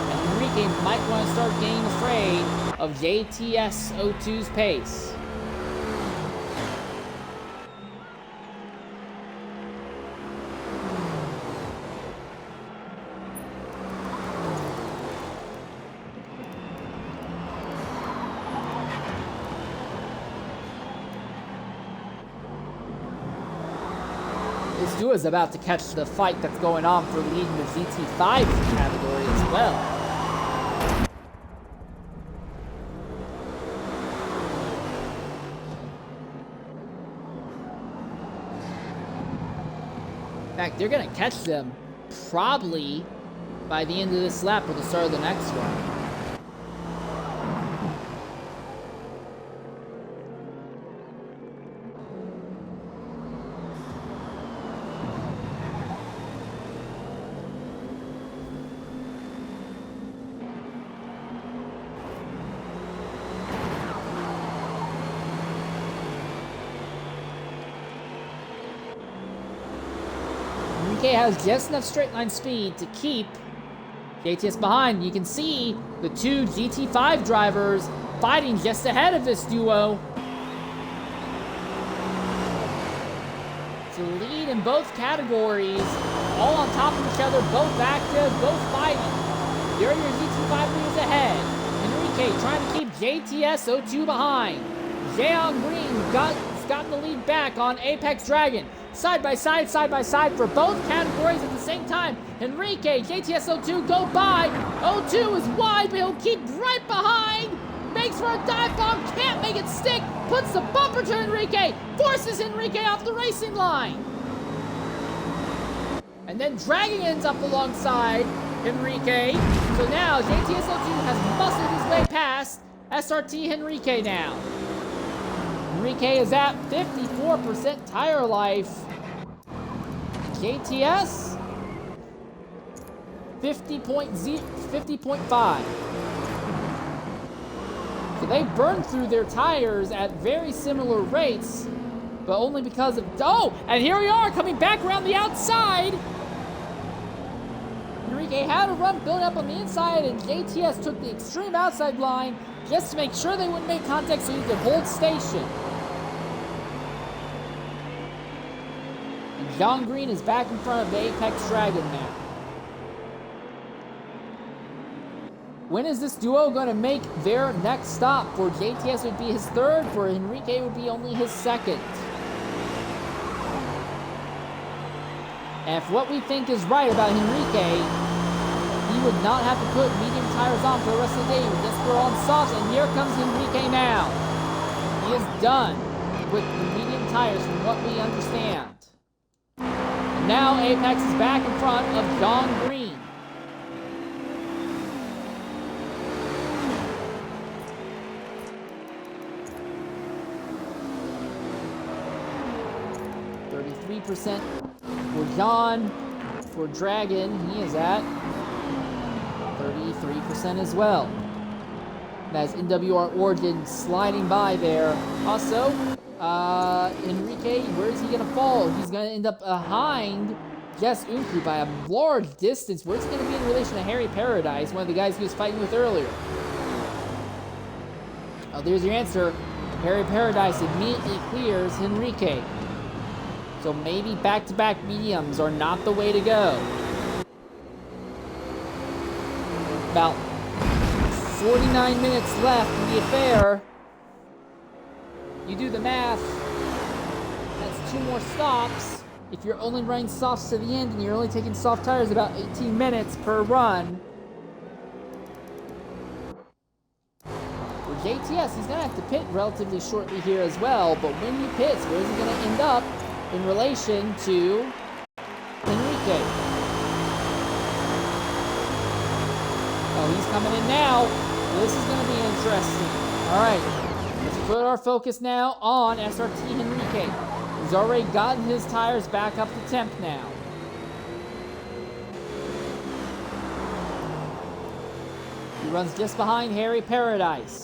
And Henrique might want to start getting afraid of JTS02's pace. This duo is about to catch the fight that's going on for leading the ZT5 category as well. In fact, they're going to catch them probably by the end of this lap or the start of the next one. Has just enough straight line speed to keep JTS behind. You can see the 2 GT5 drivers fighting just ahead of this duo to lead in both categories, all on top of each other, both active, both fighting. Here are your GT5 leaders ahead. Henrique trying to keep JTS02 behind. Jeon Green has gotten the lead back on Apex Dragon. Side by side for both categories at the same time. Henrique, JTS02 go by. 02 is wide, but he'll keep right behind. Makes for a dive bomb, can't make it stick. Puts the bumper to Henrique. Forces Henrique off the racing line. And then Dragon ends up alongside Henrique. So now JTS02 has muscled his way past SRT Henrique now. Henrique is at 54% tire life. JTS 50.5. So they burned through their tires at very similar rates, but only because of... Oh, and here we are coming back around the outside. Henrique had a run built up on the inside, and JTS took the extreme outside line just to make sure they wouldn't make contact so he could hold station. John Green is back in front of the Apex Dragon now. When is this duo going to make their next stop? For JTS would be his 3rd, for Henrique would be only his 2nd. And if what we think is right about Henrique, he would not have to put medium tires on for the rest of the day. He would just go on softs, and here comes Henrique now. He is done with the medium tires from what we understand. Now Apex is back in front of John Green. %. For John, for Dragon, he is at 33% as well. That's NWR Origin sliding by there. Also, Henrique, where is he going to fall? He's going to end up behind Jess Unku by a large distance. Where's he going to be in relation to Harry Paradise, one of the guys he was fighting with earlier? Oh, there's your answer. Harry Paradise immediately clears Henrique. So maybe back-to-back mediums are not the way to go. About 49 minutes left in the affair. You do the math. That's 2 more stops. If you're only running softs to the end and you're only taking soft tires about 18 minutes per run. For JTS, he's going to have to pit relatively shortly here as well. But when he pits, where is he going to end up in relation to Enrique? Oh, he's coming in now. This is going to be interesting. All right, let's put our focus now on SRT Enrique. He's already gotten his tires back up to temp now. He runs just behind Harry Paradise.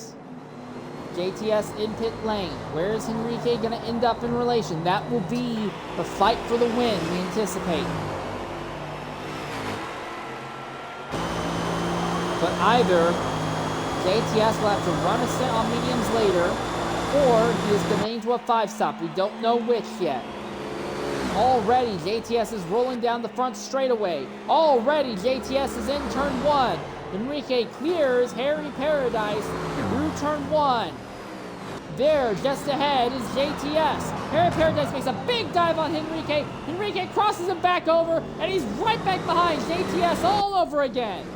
JTS in pit lane. Where is Enrique going to end up in relation? That will be the fight for the win we anticipate. But either JTS will have to run a stint on mediums later, or he is committing to a 5-stop. We don't know which yet. Already, JTS is rolling down the front straightaway. Already, JTS is in turn 1. Enrique clears Harry Paradise through turn 1. There, just ahead, is JTS. Harry Paradise makes a big dive on Enrique. Enrique crosses him back over, and he's right back behind JTS all over again.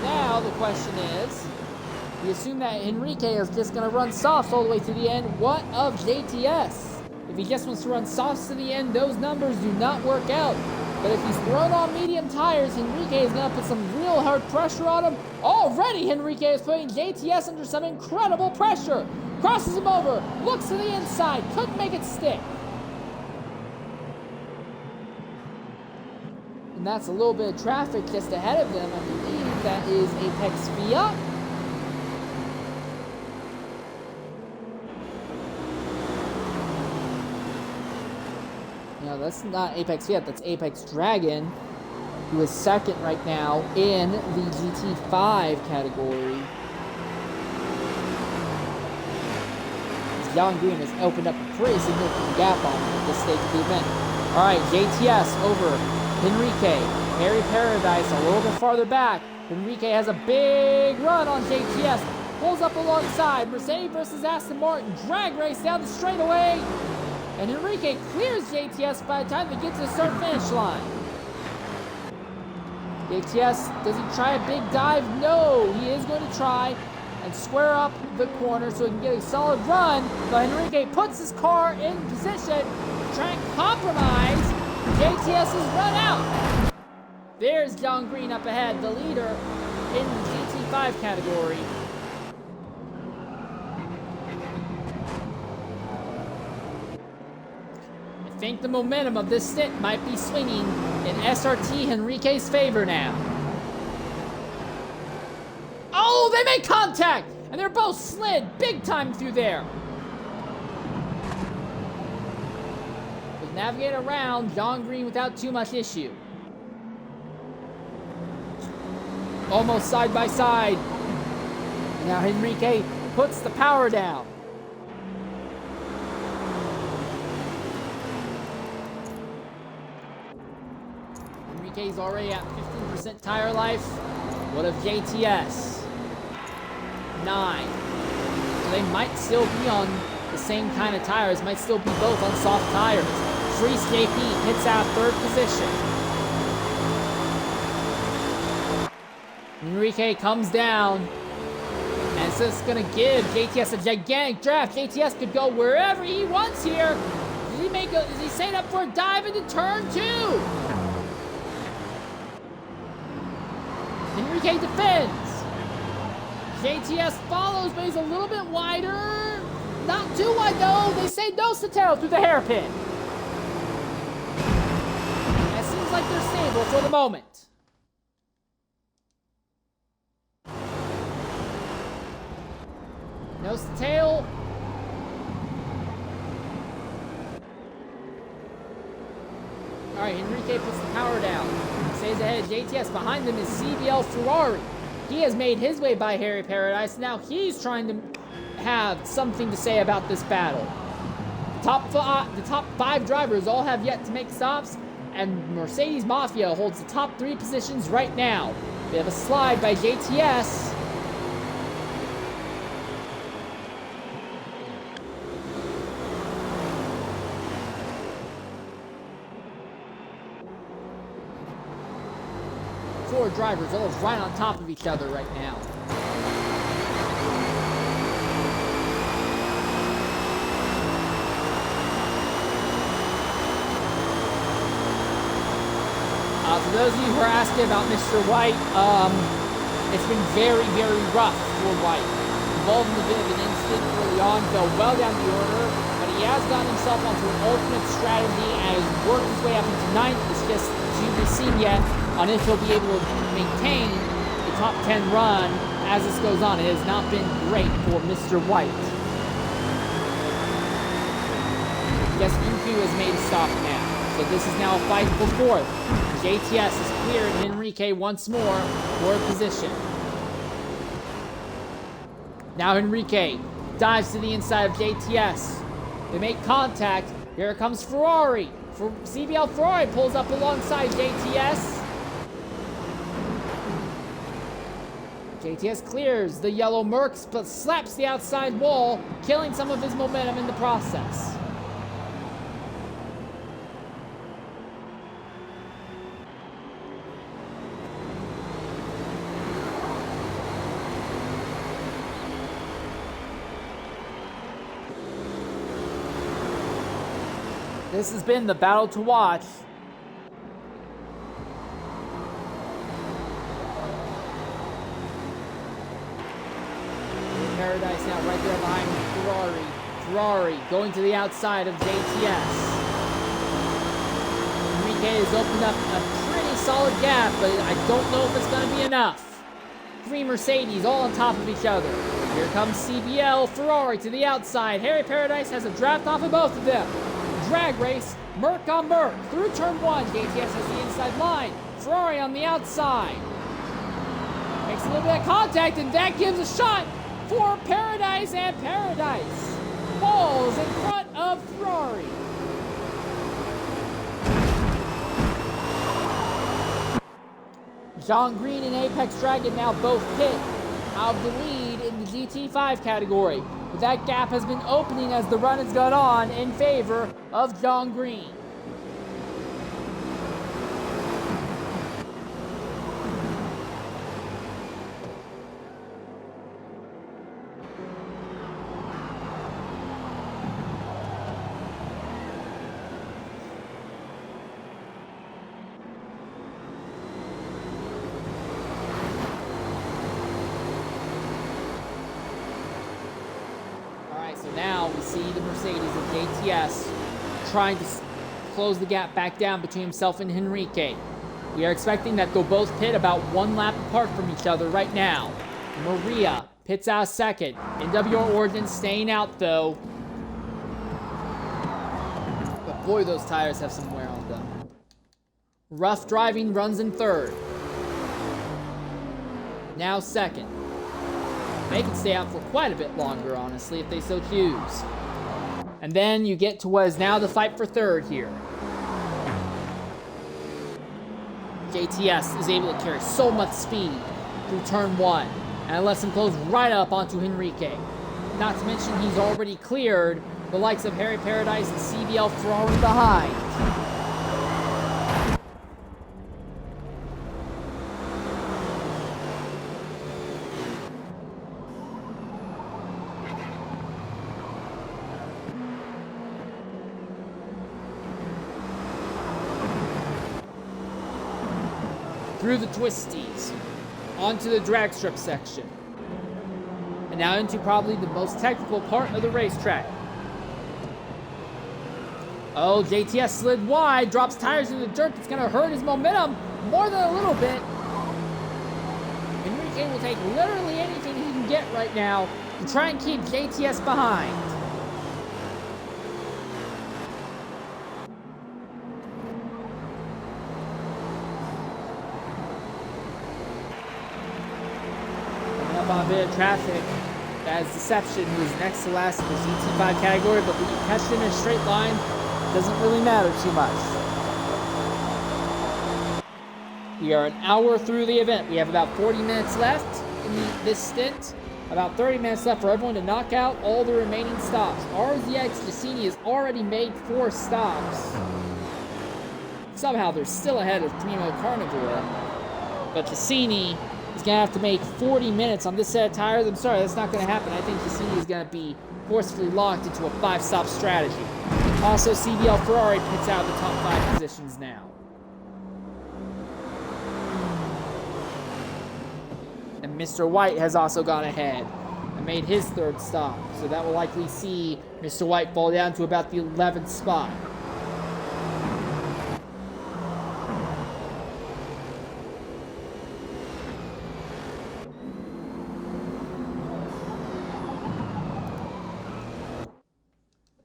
Now the question is, we assume that Enrique is just going to run softs all the way to the end. What of JTS? If he just wants to run softs to the end, those numbers do not work out. But if he's thrown on medium tires, Enrique is going to put some real hard pressure on him. Already, Enrique is putting JTS under some incredible pressure. Crosses him over, looks to the inside, couldn't make it stick. And that's a little bit of traffic just ahead of them. I believe that is Apex Fiat. No, that's not Apex Fiat, that's Apex Dragon, who is second right now in the GT5 category. John Green has opened up a pretty significant gap on him at this stage of the event. All right, JTS over Enrique. Harry Paradise a little bit farther back. Enrique has a big run on JTS. Pulls up alongside. Mercedes versus Aston Martin. Drag race down the straightaway. And Enrique clears JTS by the time they get to the start-finish line. JTS, does he try a big dive? No, he is going to try and square up the corner so he can get a solid run. But Enrique puts his car in position to try and compromise JTS's run out. There's John Green up ahead, the leader in the GT5 category. I think the momentum of this stint might be swinging in SRT Enrique's favor now. Oh, they made contact! And they're both slid big time through there. But navigate around John Green without too much issue. Almost side by side. Now Enrique puts the power down. Enrique's already at 15% tire life. What of JTS? 9. So they might still be on the same kind of tires, might still be both on soft tires. Shreese JP hits out third position. Enrique comes down, and it's just gonna give JTS a gigantic draft. JTS could go wherever he wants here. Is he setting up for a dive into turn 2? Enrique defends. JTS follows, but he's a little bit wider. Not too wide though. They say no Sotero through the hairpin. And it seems like they're stable for the moment. Nose to tail. All right, Enrique puts the power down. Stays ahead of JTS. Behind them is CBL Ferrari. He has made his way by Harry Paradise. Now he's trying to have something to say about this battle. The top 5 drivers all have yet to make stops, and Mercedes Mafia holds the top 3 positions right now. They have a slide by JTS. Four drivers all right on top of each other right now. For those of you who are asking about Mr. White, it's been very, very rough for White. Involved in a bit of an incident early on, fell well down the order, but he has gotten himself onto an ultimate strategy and has worked his way up into 9th. It's just to be seen yet on if he'll be able to maintain the top 10 run as this goes on. It has not been great for Mr. White. Yes, UQ has made a stop now. So this is now a fight for 4th. JTS has cleared Henrique once more for position. Now Henrique dives to the inside of JTS. They make contact. Here comes Ferrari. CBL Ferrari pulls up alongside JTS. JTS clears the yellow Mercs, but slaps the outside wall, killing some of his momentum in the process. This has been the battle to watch. Paradise now right there behind Ferrari. Ferrari going to the outside of JTS. Enrique has opened up a pretty solid gap, but I don't know if it's going to be enough. 3 Mercedes all on top of each other. Here comes CBL Ferrari to the outside. Harry Paradise has a draft off of both of them. Drag race, Merc on Merc, through turn 1, JTS has the inside line, Ferrari on the outside. Makes a little bit of contact, and that gives a shot for Paradise, and Paradise falls in front of Ferrari. John Green and Apex Dragon now both pit out of the lead in the GT5 category. But that gap has been opening as the run has gone on in favor of John Green. So now we see the Mercedes of JTS trying to close the gap back down between himself and Henrique. We are expecting that they'll both pit about 1 lap apart from each other right now. Maria pits out second. NWR Origin staying out though. But boy, those tires have some wear on them. Rough Driving runs in 3rd. Now 2nd. They can stay out for quite a bit longer, honestly, if they so choose. And then you get to what is now the fight for 3rd here. JTS is able to carry so much speed through turn 1, and it lets him close right up onto Henrique. Not to mention he's already cleared the likes of Harry Paradise and CBL Ferrari behind. Through the twisties, onto the drag strip section, and now into probably the most technical part of the racetrack. Oh, JTS slid wide, drops tires in the dirt. It's going to hurt his momentum more than a little bit. Enrique will take literally anything he can get right now to try and keep JTS behind. bit of traffic. That is Deception, who is next to last in the GT5 category, but we can catch it in a straight line. Doesn't really matter too much. We are an hour through the event. We have about 40 minutes left in this stint. About 30 minutes left for everyone to knock out all the remaining stops. RZX Giacchini has already made 4 stops. Somehow they're still ahead of Primo Carnivore. But Giacchini is going to have to make 40 minutes on this set of tires. I'm sorry, that's not going to happen. I think Giacchini is going to be forcefully locked into a 5-stop strategy. Also, CBL Ferrari picks out the top 5 positions now. And Mr. White has also gone ahead and made his 3rd stop. So that will likely see Mr. White fall down to about the 11th spot.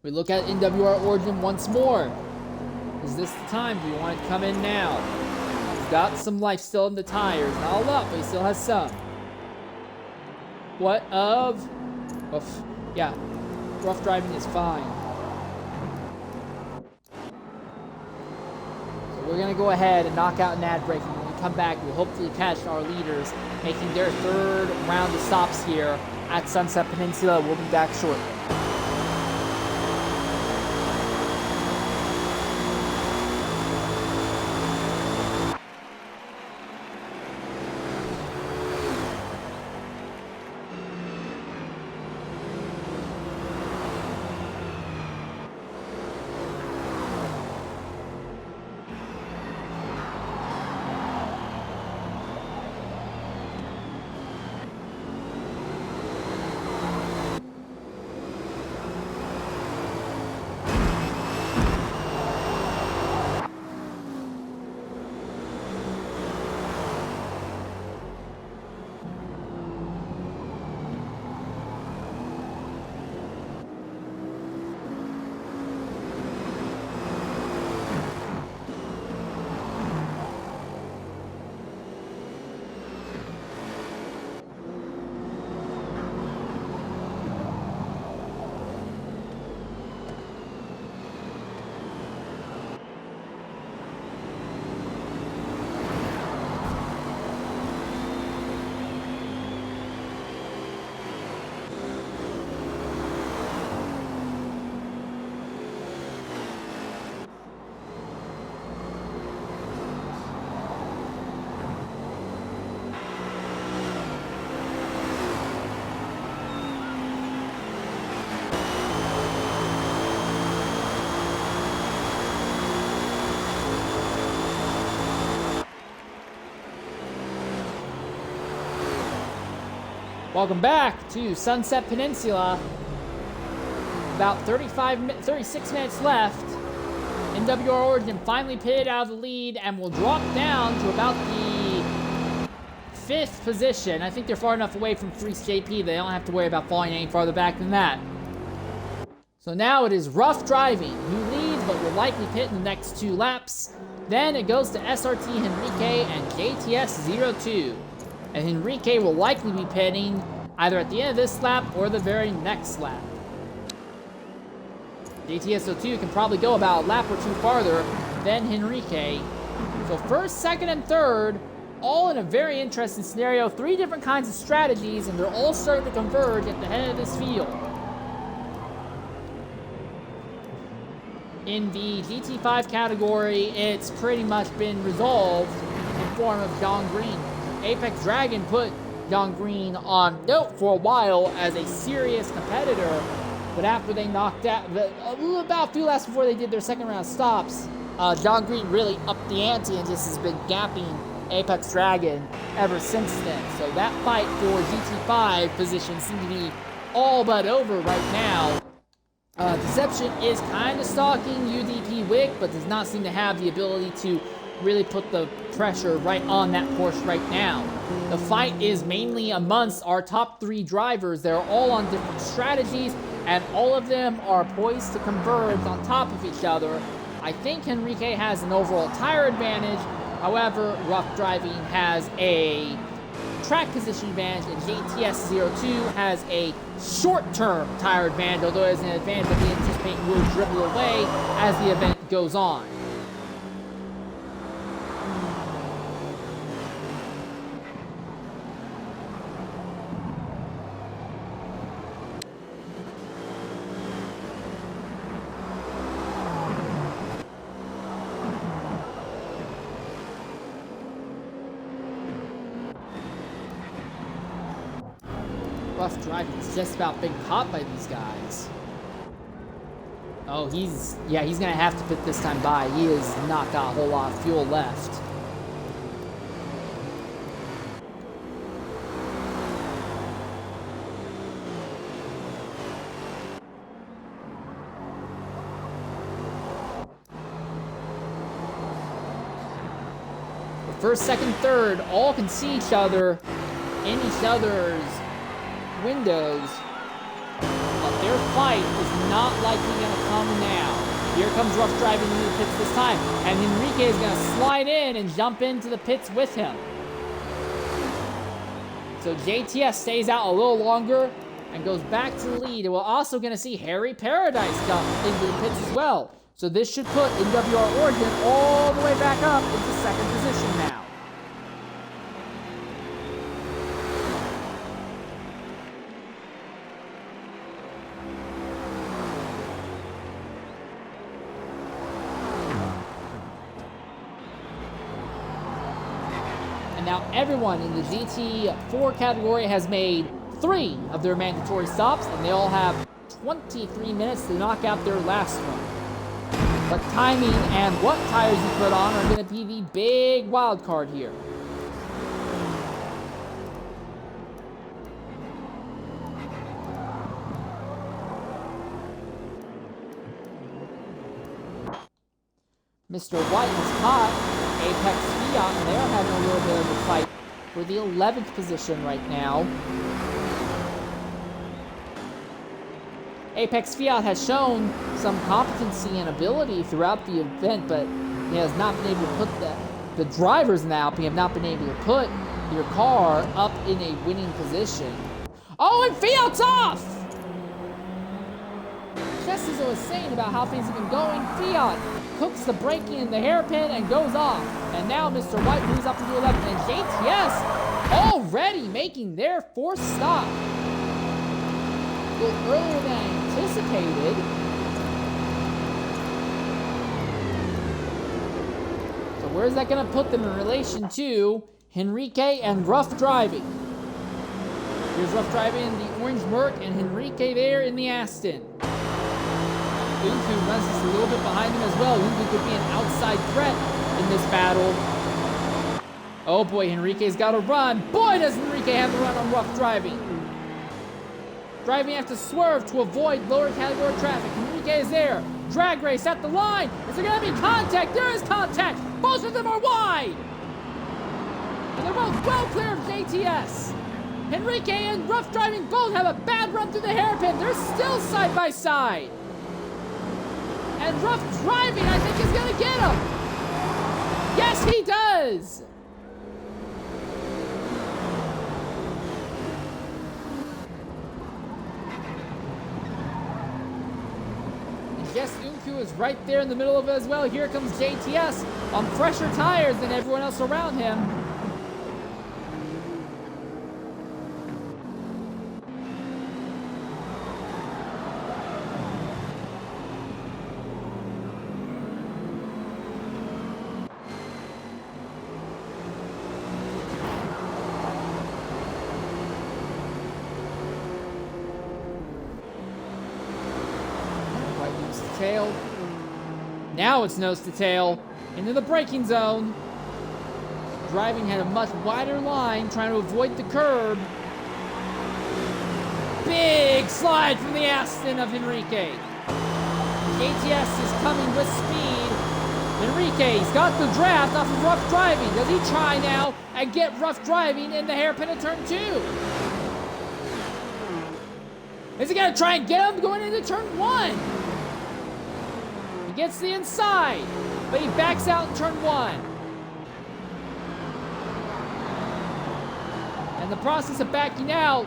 We look at NWR Origin once more. Is this the time? Do you want to come in now? He's got some life still in the tires. Not a lot, but he still has some. What of? Yeah, rough driving is fine. So we're going to go ahead and knock out NAD braking. When we come back, we'll hopefully catch our leaders making their 3rd round of stops here at Sunset Peninsula. We'll be back shortly. Welcome back to Sunset Peninsula. About 36 minutes left. NWR Origin finally pitted out of the lead and will drop down to about the 5th position. I think they're far enough away from Freeze JP. They don't have to worry about falling any farther back than that. So now it is Rough Driving, who leads but will likely pit in the next 2 laps. Then it goes to SRT Henrique and JTS02. And Henrique will likely be pitting either at the end of this lap or the very next lap. JTS02 can probably go about a lap or 2 farther than Henrique. So 1st, 2nd, and 3rd, all in a very interesting scenario. 3 different kinds of strategies, and they're all starting to converge at the head of this field. In the GT5 category, it's pretty much been resolved in form of John Green. Apex Dragon put John Green on note for a while as a serious competitor, but after they knocked out, about a few laps before they did their 2nd round stops, John Green really upped the ante and just has been gapping Apex Dragon ever since then. So that fight for GT5 position seems to be all but over right now. Deception is kind of stalking UDP Wick, but does not seem to have the ability to really put the pressure right on that Porsche right now. The fight is mainly amongst our top 3 drivers. They're all on different strategies, and all of them are poised to converge on top of each other. I think Henrique has an overall tire advantage. However, Rough Driving has a track position advantage, and JTS02 has a short-term tire advantage, although it has an advantage that we anticipate will dribble away as the event goes on. Rough driving is just about been caught by these guys. Oh, he's gonna have to put this time by. He has not got a whole lot of fuel left. The first, second, third all can see each other in each other's windows, but their fight is not likely going to come now. Here comes Rough driving into the pits this time, and Enrique is going to slide in and jump into the pits with him. So JTS stays out a little longer and goes back to the lead, and we're also going to see Harry Paradise come into the pits as well. So this should put NWR Origin all the way back up into second position now. Now everyone in the GT4 category has made 3 of their mandatory stops, and they all have 23 minutes to knock out their last one. But timing and what tires you put on are going to be the big wild card here. Mr. White is caught. Apex Fiat, and they're having a little bit of a fight for the 11th position right now. Apex Fiat has shown some competency and ability throughout the event, but he has not been able to put the drivers in the Alpine have not been able to put your car up in a winning position. Oh, and Fiat's off! Just as I was saying about how things have been going, Fiat cooks the braking in the hairpin and goes off. And now Mr. White moves up into 11th, and JTS already making their 4th stop. A little earlier than anticipated. So where's that going to put them in relation to Enrique and Rough driving? Here's Rough driving in the orange Merc and Enrique there in the Aston. Unku runs just a little bit behind him as well. Unku could be an outside threat in this battle. Oh boy, Enrique's got to run. Boy, does Enrique have to run on Rough driving. Driving have to swerve to avoid lower category traffic. Enrique is there. Drag race at the line. Is there going to be contact? There is contact. Both of them are wide. And they're both well clear of JTS. Enrique and Rough driving both have a bad run through the hairpin. They're still side by side. And Rough driving, I think, is going to get him. Yes, he does. And yes, Unku is right there in the middle of it as well. Here comes JTS on fresher tires than everyone else around him. Tail. Now it's nose to tail into the braking zone. Driving had a much wider line, trying to avoid the curb. Big slide from the Aston of Enrique. The ATS is coming with speed. Enrique's got the draft off of Rough driving. Does he try now and get Rough driving in the hairpin of turn 2? Is he gonna try and get him going into turn 1? Gets the inside, but he backs out in turn 1. And in the process of backing out,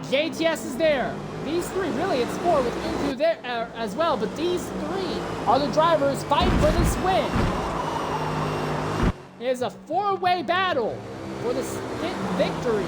JTS is there. These three, really it's four with Unku there as well, but these three are the drivers fighting for this win. It is a four-way battle for the Stint victory.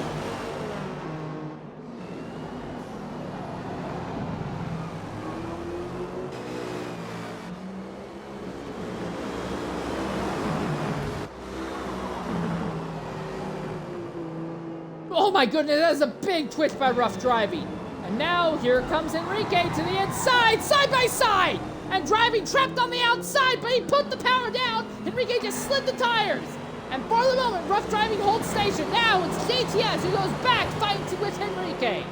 Oh my goodness, that is a big twitch by rough driving. And now here comes Enrique to the inside, side by side. And driving trapped on the outside, but he put the power down. Enrique just slid the tires. And for the moment, rough driving holds station. Now it's JTS who goes back fighting with Enrique.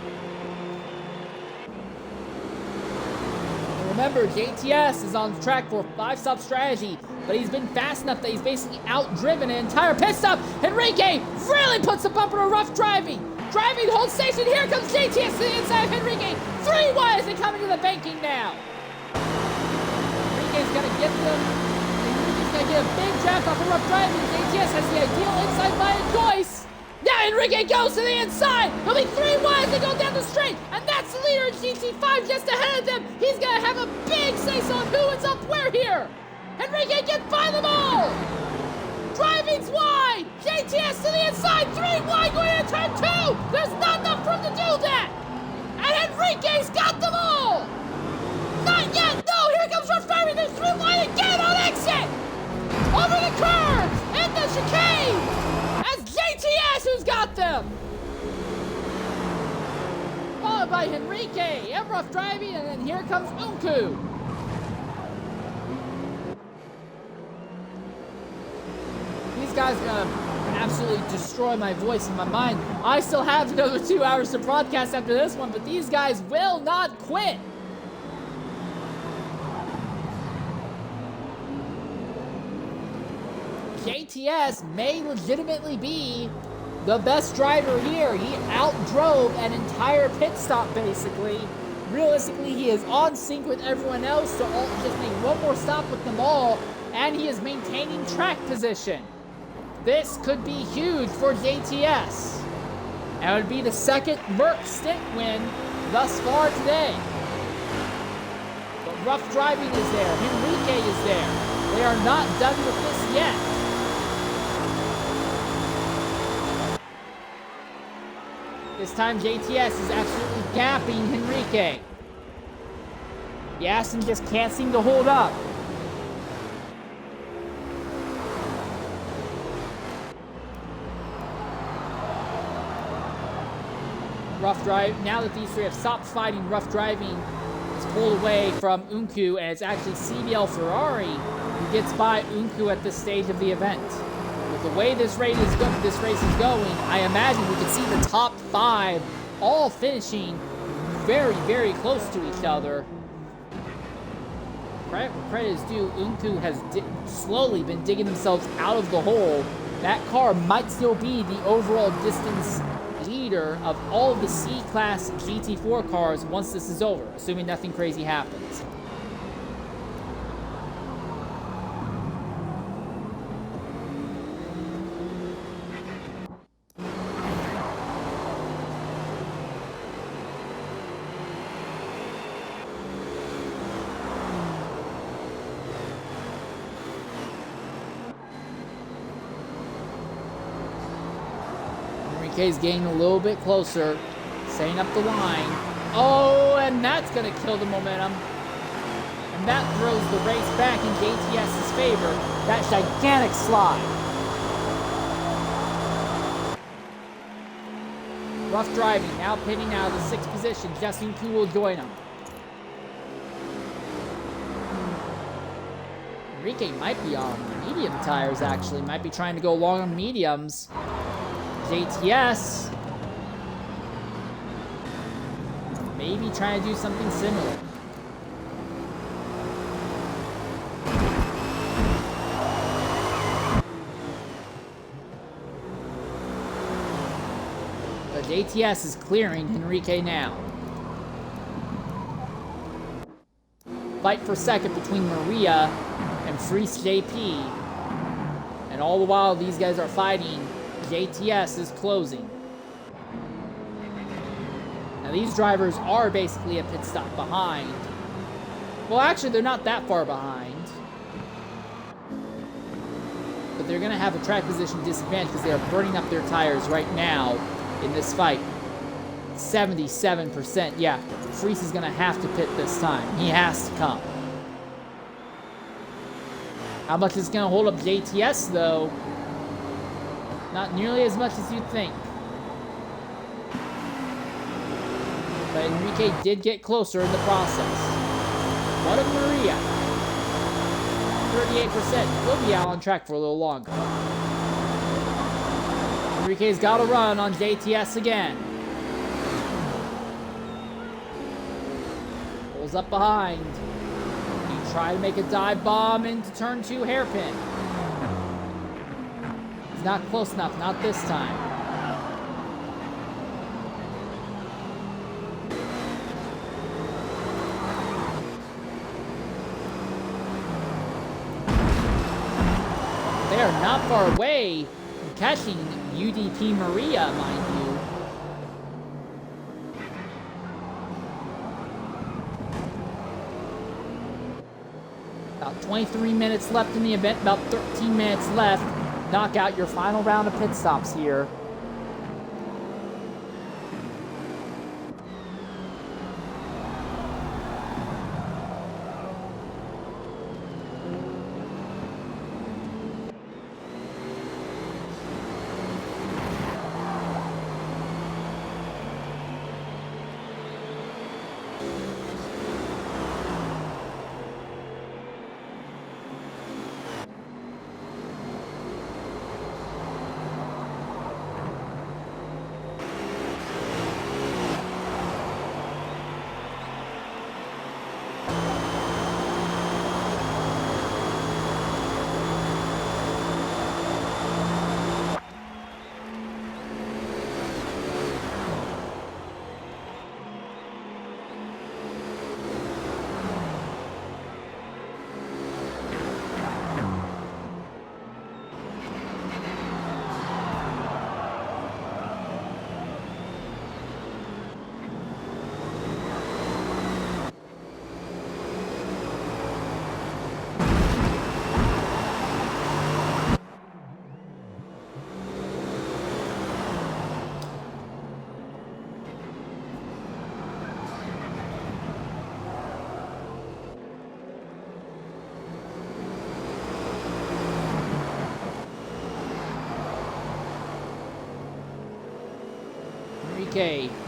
And remember, JTS is on track for 5-stop strategy, but he's been fast enough that he's basically outdriven an entire pit stop. Enrique really puts a bumper to rough driving. Driving holds station. Here comes JTS to the inside of Enrique. 3 wide as they come into the banking now. Enrique's gonna get them. Enrique's gonna get a big draft off of rough driving. JTS has the ideal inside line choice. Now Enrique goes to the inside. There'll be 3 wide as they go down the straight. And that's the leader in GT5 just ahead of them. He's gonna have a big say-so on who ends up where here. Enrique can find them all. Driving's wide. JTS to the inside. 3 wide going into turn 2. There's not enough room to do that. And Enrique's got them all. Not yet. No, here comes rough driving. There's 3 wide again on exit. Over the curve. And the chicane. That's JTS who's got them. Followed by Enrique and rough driving. And then here comes Unku. These guys are gonna absolutely destroy my voice and my mind. I still have another 2 hours to broadcast after this one, but these guys will not quit. JTS may legitimately be the best driver here. He outdrove an entire pit stop, basically. Realistically, he is on sync with everyone else to just make one more stop with them all, and he is maintaining track position. This could be huge for JTS. And it would be the second Merc Stint win thus far today. But rough driving is there. Enrique is there. They are not done with this yet. This time JTS is absolutely gapping Enrique. The Aston just can't seem to hold up. Rough drive. Now that these three have stopped fighting, rough driving is pulled away from Unku, and it's actually CBL Ferrari who gets by Unku at this stage of the event. With the way this race is going, I imagine we could see the top 5 all finishing very, very close to each other. Credit is due. Unku has slowly been digging themselves out of the hole. That car might still be the overall distance leader of all of the C-Class GT4 cars once this is over, assuming nothing crazy happens. Enrique's getting a little bit closer, setting up the line. Oh, and that's going to kill the momentum. And that throws the race back in JTS's favor. That gigantic slide. Rough driving, now pitting out of the 6th position. Justin Koo will join him. Enrique might be on medium tires, actually. Might be trying to go long on mediums. JTS maybe trying to do something similar. But JTS is clearing Enrique now. Fight for second between Maria and Freeze JP. And all the while these guys are fighting, JTS is closing. these drivers are basically a pit stop behind. Well, actually, they're not that far behind. But they're going to have a track position disadvantage because they are burning up their tires right now in this fight. 77%. Yeah, Freese is going to have to pit this time. He has to come. How much is going to hold up JTS, though? Not nearly as much as you'd think. But Enrique did get closer in the process. What of Maria? 38%. He'll be out on track for a little longer. Enrique's got to run on JTS again. Pulls up behind. He tried to make a dive bomb into turn 2 hairpin. He's not close enough, not this time. They are not far away from catching UDP Maria, mind you. About 23 minutes left in the event, about 13 minutes left. Knock out your final round of pit stops here.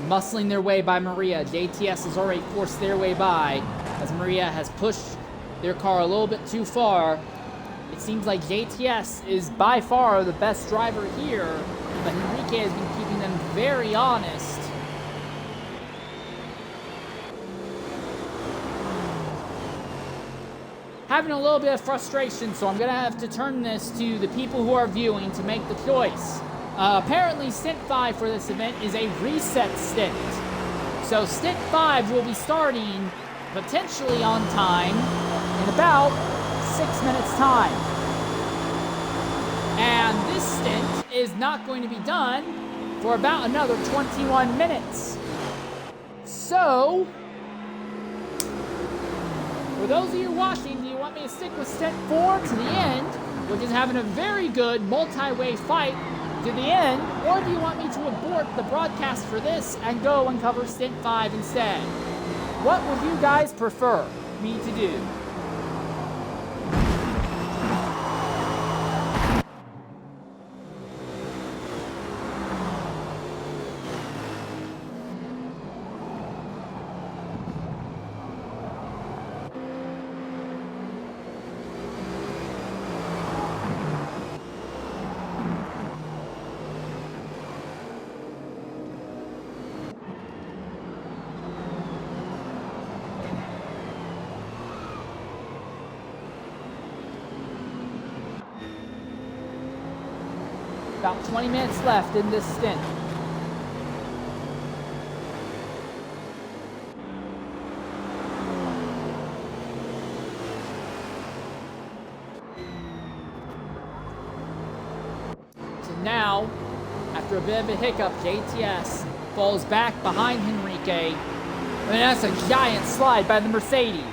Muscling their way by Maria. JTS has already forced their way by as Maria has pushed their car a little bit too far. It seems like JTS is by far the best driver here, but Enrique has been keeping them very honest. Having a little bit of frustration, so I'm going to have to turn this to the people who are viewing to make the choice. Apparently, Stint 5 for this event is a reset stint. So Stint 5 will be starting potentially on time in about 6 minutes time. And this stint is not going to be done for about another 21 minutes. So, for those of you watching, do you want me to stick with Stint 4 to the end, which is having a very good multi-way fight to the end, or do you want me to abort the broadcast for this and go and cover Stint 5 instead? What would you guys prefer me to do? About 20 minutes left in this stint. So now, after a bit of a hiccup, JTS falls back behind Enrique. Enrique. I mean, that's a giant slide by the Mercedes.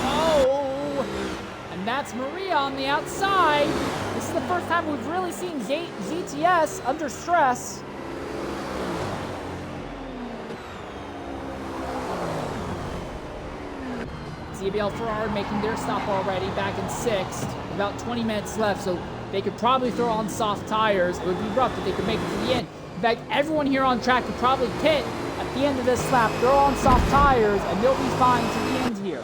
Oh, and that's Maria on the outside. This is the first time we've really seen GTS under stress. CBL Ferrari making their stop already, back in 6th. About 20 minutes left, so they could probably throw on soft tires. It would be rough, but they could make it to the end. In fact, everyone here on track could probably pit at the end of this lap, throw on soft tires, and they'll be fine to the end here.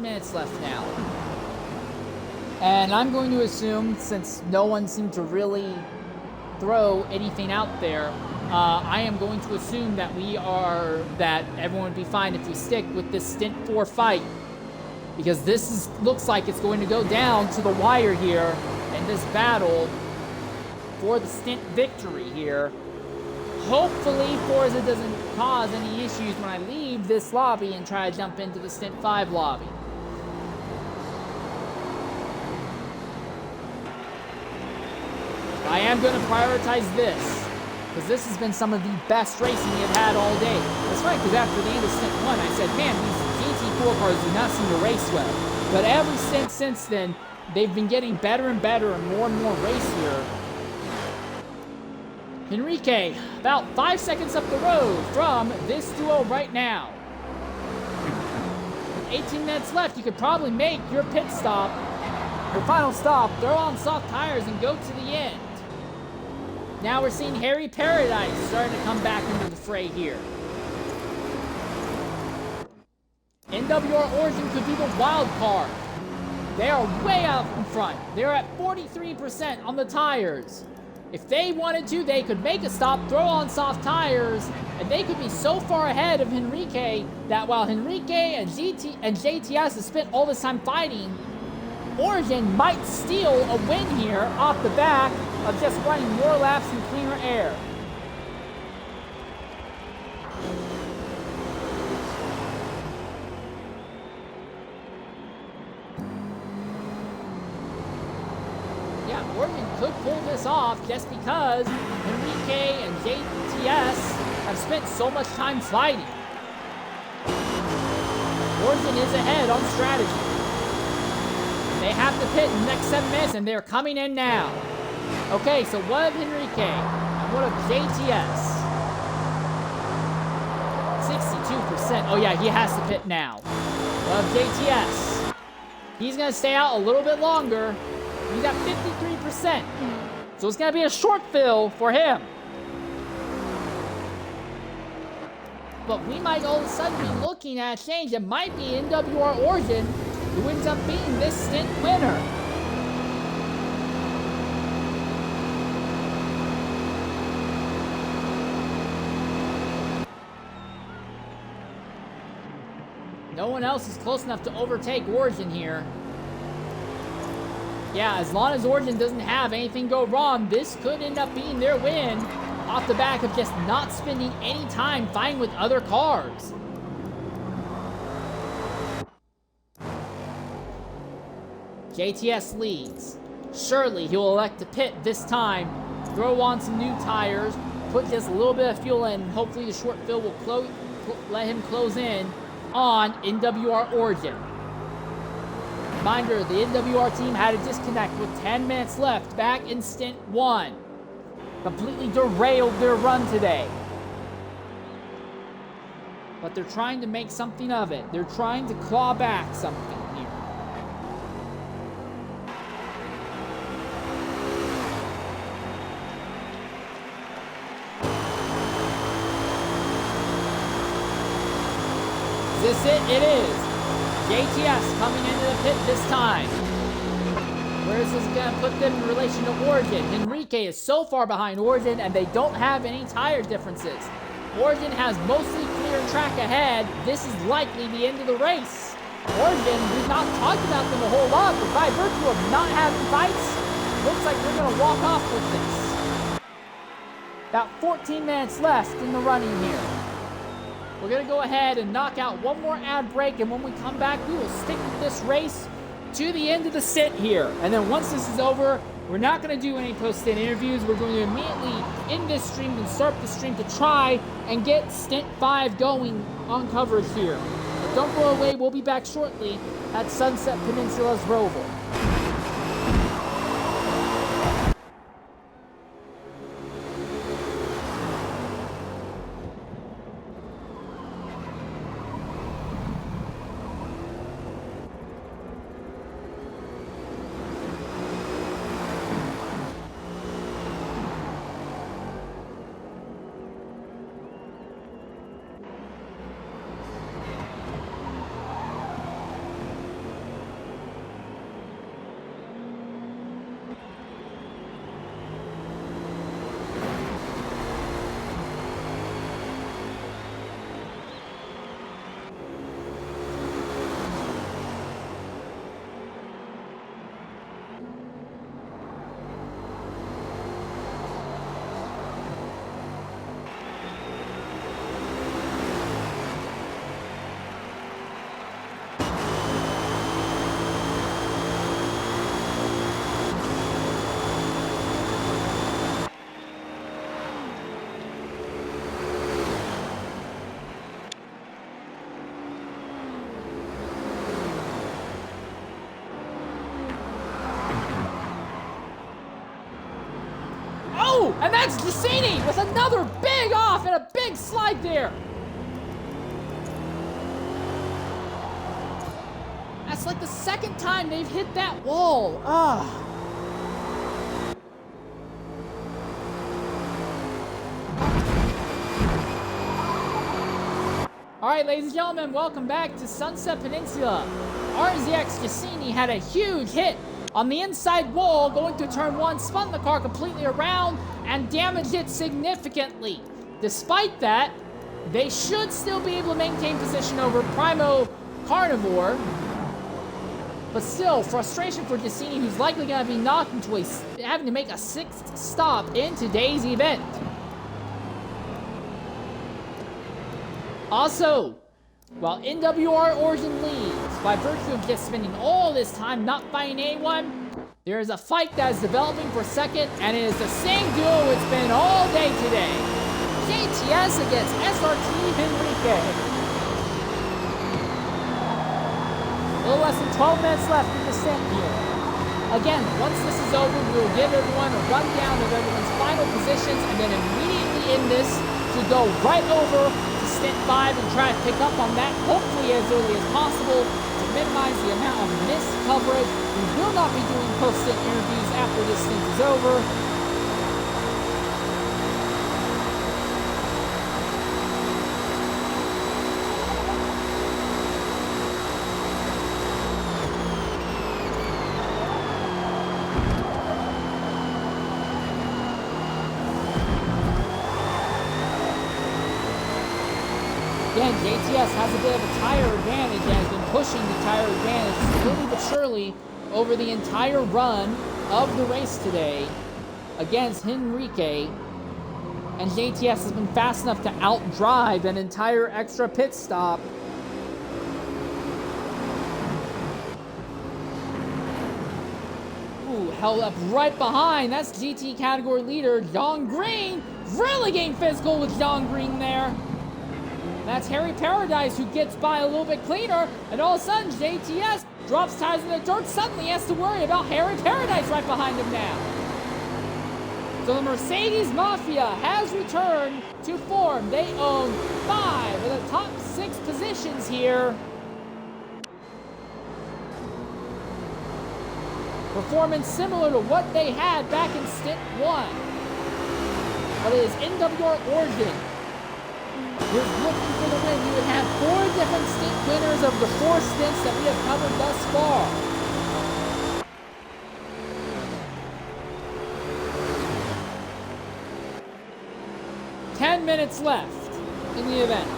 Minutes left now. And I'm going to assume, since no one seemed to really throw anything out there, I am going to assume that everyone would be fine if we stick with this Stint 4 fight. Because this looks like it's going to go down to the wire here in this battle for the Stint victory here. Hopefully Forza doesn't cause any issues when I leave this lobby and try to jump into the Stint 5 lobby. I am going to prioritize this, because this has been some of the best racing we have had all day. That's right, because after the end of Stint 1, I said, man, these GT4 cars do not seem to race well. But every stint since then, they've been getting better and better and more racier. Enrique, about 5 seconds up the road from this duo right now. With 18 minutes left, you could probably make your pit stop, your final stop, throw on soft tires, and go to the end. Now we're seeing Harry Paradise starting to come back into the fray here. NWR Origin could be the wild card. They are way out in front. They're at 43% on the tires. If they wanted to, they could make a stop, throw on soft tires, and they could be so far ahead of Enrique that while Enrique and JTS have spent all this time fighting, Origin might steal a win here off the back of just running more laps in cleaner air. Yeah, Origin could pull this off just because Enrique and JTS have spent so much time fighting. Origin is ahead on strategy. They have to pit in the next 7 minutes, and they're coming in now. Okay, so what of Enrique and what of JTS? 62%. Oh yeah, he has to pit now. What of JTS? He's going to stay out a little bit longer. He's at 53%. So it's going to be a short fill for him. But we might all of a sudden be looking at a change. It might be NWR Origin who ends up being this stint winner. No one else is close enough to overtake Origin here. Yeah, as long as Origin doesn't have anything go wrong, this could end up being their win off the back of just not spending any time fighting with other cars. JTS leads. Surely he'll elect to pit this time, throw on some new tires, put just a little bit of fuel in, and hopefully the short fill will let him close in on NWR Origin. Reminder, the NWR team had a disconnect with 10 minutes left back in Stint 1. Completely derailed their run today. But they're trying to make something of it. They're trying to claw back something here. Is this it? It is. JTS coming into the pit this time. Where is this going to put them in relation to Origin? Enrique is so far behind Origin, and they don't have any tire differences. Origin has mostly clear track ahead. This is likely the end of the race. Origin, we've not talked about them a whole lot, but by virtue of not having fights, looks like they're going to walk off with this. About 14 minutes left in the running here. We're going to go ahead and knock out one more ad break, and when we come back, we will stick with this race to the end of the stint here. And then once this is over, we're not going to do any post-stint interviews. We're going to immediately end this stream and start the stream to try and get Stint 5 going on coverage here. But don't go away. We'll be back shortly at Sunset Peninsula's Roval. And that's Giussini with another big off and a big slide there. That's like the second time they've hit that wall. All right, ladies and gentlemen, welcome back to Sunset Peninsula. RZX Giussini had a huge hit on the inside wall going through turn 1, spun the car completely around and damaged it significantly. Despite that, they should still be able to maintain position over Primo Carnivore. But still, frustration for Giussini, who's likely going to be knocked into having to make a 6th stop in today's event. Also, while NWR Origin leads by virtue of just spending all this time not fighting anyone, there is a fight that is developing for second, and it is the same duo it's been all day today. JTS against SRT Henrique. A little less than 12 minutes left in the stint here. Again, once this is over, we will give everyone a rundown of everyone's final positions, and then immediately end this to go right over to Stint 5 and try to pick up on that, hopefully as early as possible, to minimize the amount of missed coverage. We will not be doing post-stint interviews after this stint is over. Again, JTS has a bit of a tire advantage and has been pushing the tire advantage slowly but surely over the entire run of the race today against Henrique. And JTS has been fast enough to outdrive an entire extra pit stop. Ooh, held up right behind. That's GT category leader John Green. Really getting physical with John Green there. That's Harry Paradise, who gets by a little bit cleaner, and all of a sudden JTS drops tires in the dirt. Suddenly he has to worry about Harry Paradise right behind him now. So the Mercedes Mafia has returned to form. They own 5 of the top 6 positions here. Performance similar to what they had back in Stint 1. But it is NWR Origin who's looking for the win. We would have 4 different stint winners of the 4 stints that we have covered thus far. Ten minutes left in the event.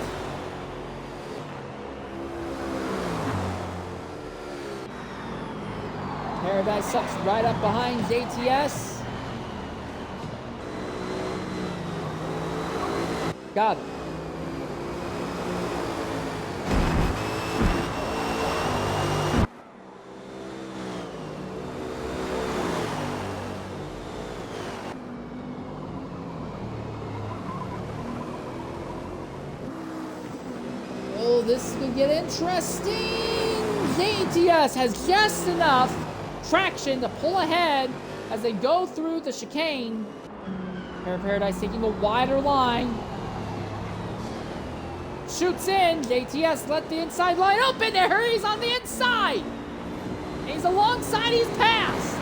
Paradise sucks right up behind JTS. Got him. Oh, this is gonna get interesting. JTS has just enough traction to pull ahead as they go through the chicane. Paradise taking a wider line. Shoots in. JTS let the inside line open. There he's on the inside. And he's alongside. He's passed.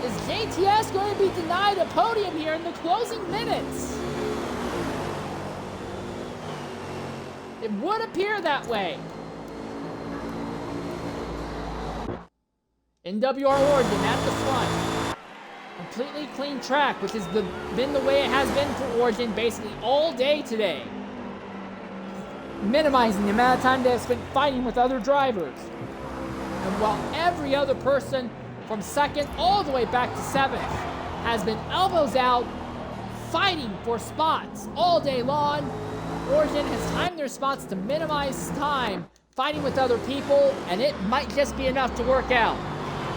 Is JTS going to be denied a podium here in the closing minutes? It would appear that way. NWR Origin at the front. Completely clean track, which has been the way it has been for Origin basically all day today. Minimizing the amount of time they have spent fighting with other drivers. And while every other person from second all the way back to seventh has been elbows out, fighting for spots all day long, Origin has timed their spots to minimize time fighting with other people, and it might just be enough to work out.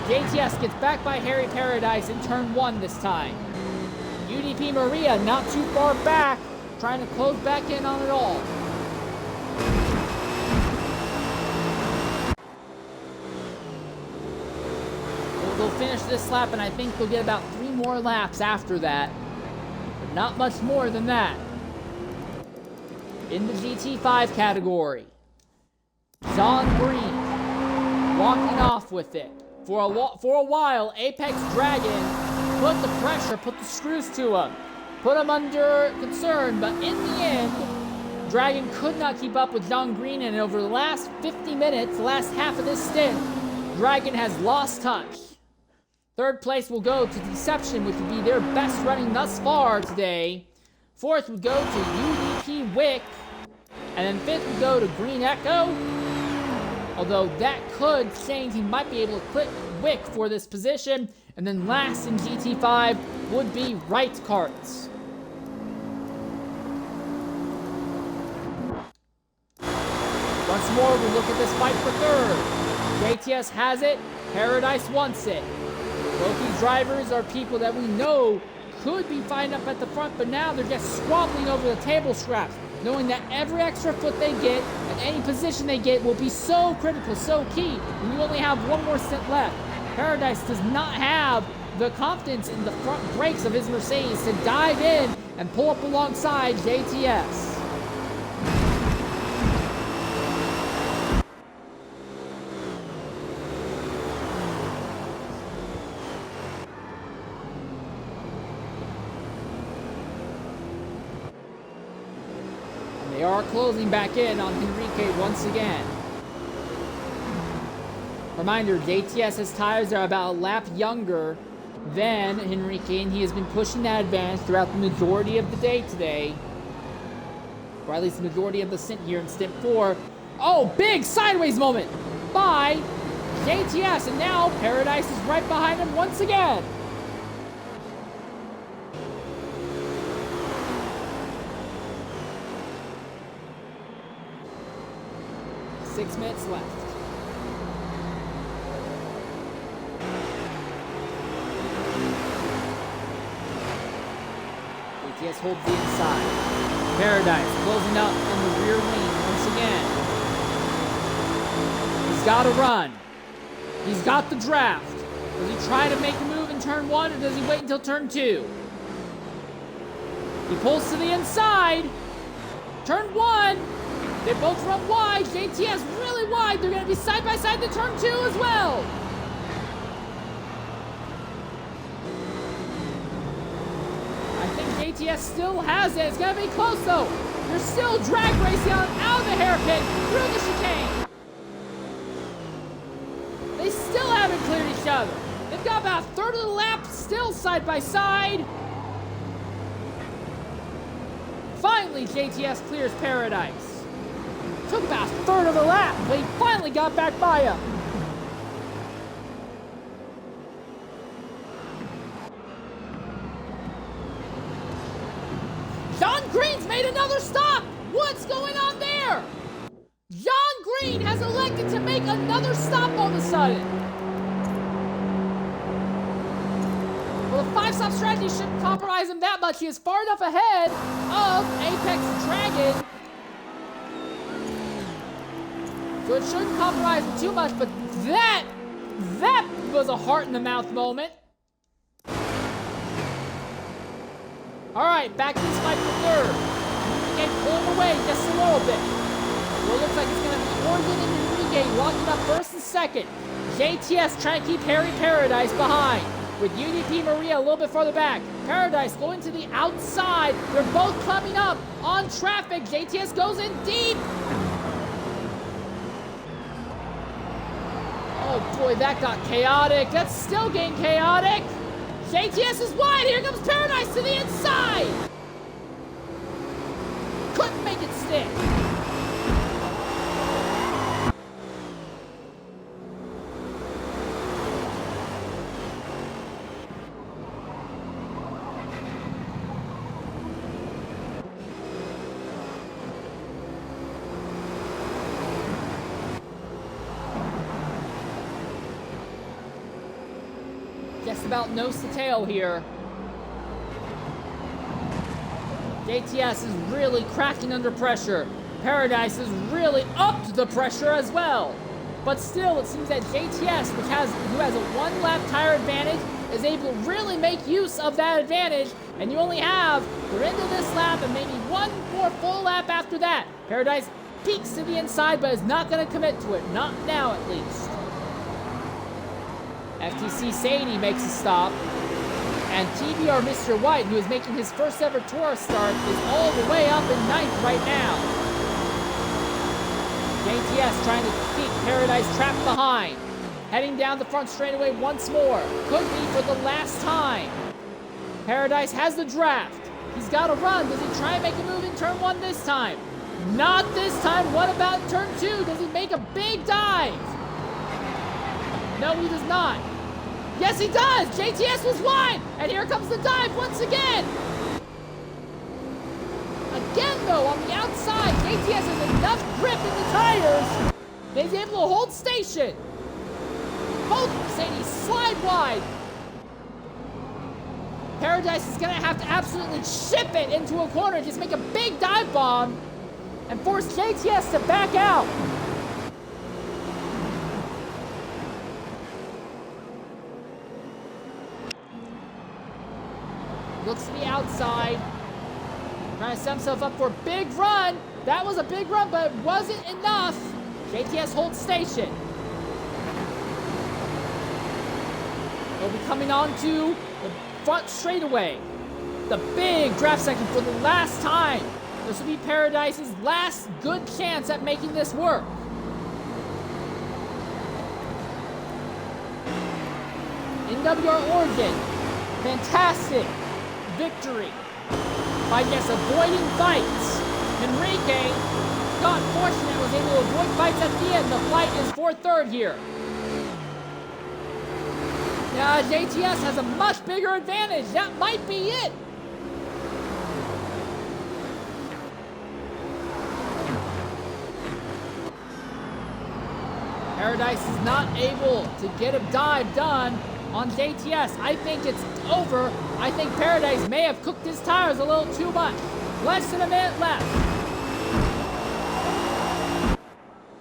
JTS gets back by Harry Paradise in turn 1 this time. UDP Maria not too far back, trying to close back in on it all. They'll finish this lap, and I think they'll get about 3 more laps after that. But not much more than that. In the GT5 category, John Green walking off with it. For a while, Apex Dragon put the pressure, put the screws to him, put him under concern, but in the end, Dragon could not keep up with John Green, and over the last 50 minutes, the last half of this stint, Dragon has lost touch. Third place will go to Deception, which would be their best running thus far today. Fourth would go to UDP Wick, and then fifth would go to Green Echo. Although that could change, he might be able to clip Wick for this position. And then last in GT5 would be Right Karts. Once more, we look at this fight for third. JTS has it, Paradise wants it. Both these drivers are people that we know could be fighting up at the front, but now they're just squabbling over the table scraps, knowing that every extra foot they get and any position they get will be so critical, so key, and you only have one more stint left. Paradise does not have the confidence in the front brakes of his Mercedes to dive in and pull up alongside JTS. They are closing back in on Henrique once again. Reminder, JTS's tires are about a lap younger than Henrique, and he has been pushing that advantage throughout the majority of the day today. Or at least the majority of the stint here in stint 4. Oh, big sideways moment by JTS, and now Paradise is right behind him once again. Six minutes left. JTS holds the inside. Paradise closing up in the rear wing once again. He's got to run. He's got the draft. Does he try to make a move in turn 1, or does he wait until turn 2? He pulls to the inside. Turn 1. They both run wide. JTS really wide. They're going to be side by side to turn 2 as well. I think JTS still has it. It's going to be close though. They're still drag racing out of the hairpin through the chicane. They still haven't cleared each other. They've got about a third of the lap still side by side. Finally, JTS clears Paradise. Took about a third of the lap, but he finally got back by him. here! John Green has elected to make another stop all of a sudden. Well, the 5-stop strategy shouldn't compromise him that much. He is far enough ahead of Apex Dragon. So it shouldn't compromise him too much, but that was a heart-in-the-mouth moment. Alright, back to this fight for third. Enrique pulling away just a little bit. Well, it looks like it's going to be Oregon and Enrique locking up first and second. JTS trying to keep Harry Paradise behind. With UDP Maria a little bit farther back. Paradise going to the outside. They're both coming up on traffic. JTS goes in deep. Oh boy, that got chaotic. That's still getting chaotic. JTS is wide. Here comes Paradise to the inside. Couldn't make it stick. Just about nose to tail here. JTS is really cracking under pressure. Paradise is really upped the pressure as well. But still, it seems that JTS, who has a 1-lap tire advantage, is able to really make use of that advantage. And you only have the end of this lap and maybe one more full lap after that. Paradise peeks to the inside, but is not going to commit to it. Not now, at least. FTC Sadie makes a stop, and TBR Mr. White, who is making his first ever TORA start, is all the way up in 9th right now. JTS trying to keep Paradise trapped behind. Heading down the front straightaway once more. Could be for the last time. Paradise has the draft. He's got to run. Does he try and make a move in turn 1 this time? Not this time. What about turn 2? Does he make a big dive? No, he does not. Yes, he does! JTS was wide! And here comes the dive once again! Again, though, on the outside, JTS has enough grip in the tires that he's able to hold station. Both Mercedes slide wide. Paradise is going to have to absolutely ship it into a corner, just make a big dive bomb, and force JTS to back out. Looks to be outside. Trying to set himself up for a big run. That was a big run, but it wasn't enough. JTS holds station. He'll be coming on to the front straightaway. The big draft section for the last time. This will be Paradise's last good chance at making this work. NWR Oregon. Fantastic victory by just avoiding fights. Enrique got fortunate, was able to avoid fights at the end. The flight is for third here. Yeah, JTS has a much bigger advantage. That might be it. Paradise is not able to get a dive done on JTS. I think it's over. I think Paradise may have cooked his tires a little too much. Less than a minute left.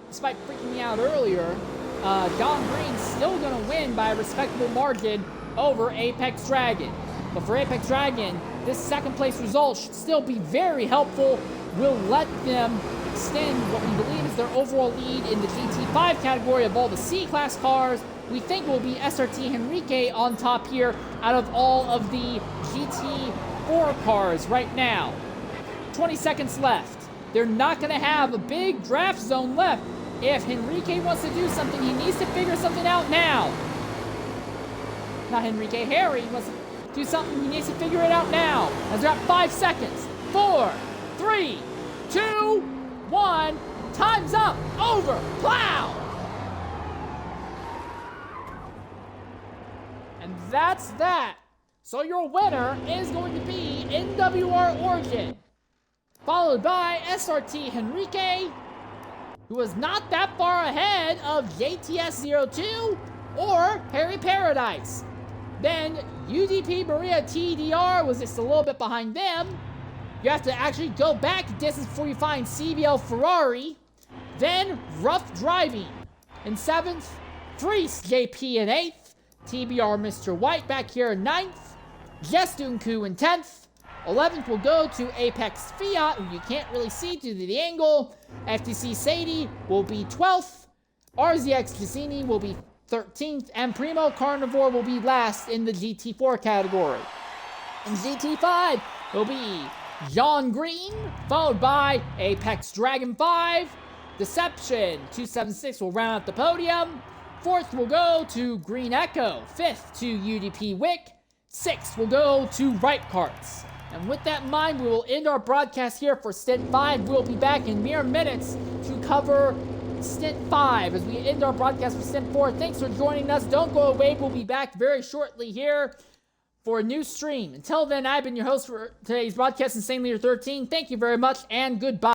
Despite freaking me out earlier, John Green's still going to win by a respectable margin over Apex Dragon. But for Apex Dragon, this second place result should still be very helpful. Will let them extend what we believe is their overall lead in the GT5 category of all the C-Class cars. We think will be SRT Henrique on top here out of all of the GT4 cars right now. 20 seconds left. They're not going to have a big draft zone left. If Henrique wants to do something, he needs to figure something out now. Not Henrique, Harry wants to do something, he needs to figure it out now. As we're at 5 seconds. 4, 3, 2, 1. Time's up. Over. Plow. And that's that. So your winner is going to be NWR Oregon, followed by SRT Henrique, who was not that far ahead of JTS02 or Harry Paradise. Then UDP Maria TDR was just a little bit behind them. You have to actually go back a distance before you find CBL Ferrari. Then Rough Driving in 7th. Freeze JP in 8th. TBR Mr. White back here in 9th. Jestunku in 10th. 11th will go to Apex Fiat, who you can't really see due to the angle. FTC Sadie will be 12th. RZX Giacini will be 13th. And Primo Carnivore will be last in the GT4 category. In GT5 will be John Green, followed by Apex Dragon 5. Deception 276 will round out the podium. 4th will go to Green Echo. 5th to UDP Wick. 6th will go to Right Carts. And with that in mind, we will end our broadcast here for Stint 5. We'll be back in mere minutes to cover Stint 5 as we end our broadcast for Stint 4. Thanks for joining us. Don't go away. We'll be back very shortly here for a new stream. Until then, I've been your host for today's broadcast, Insane Leader 13. Thank you very much, and goodbye.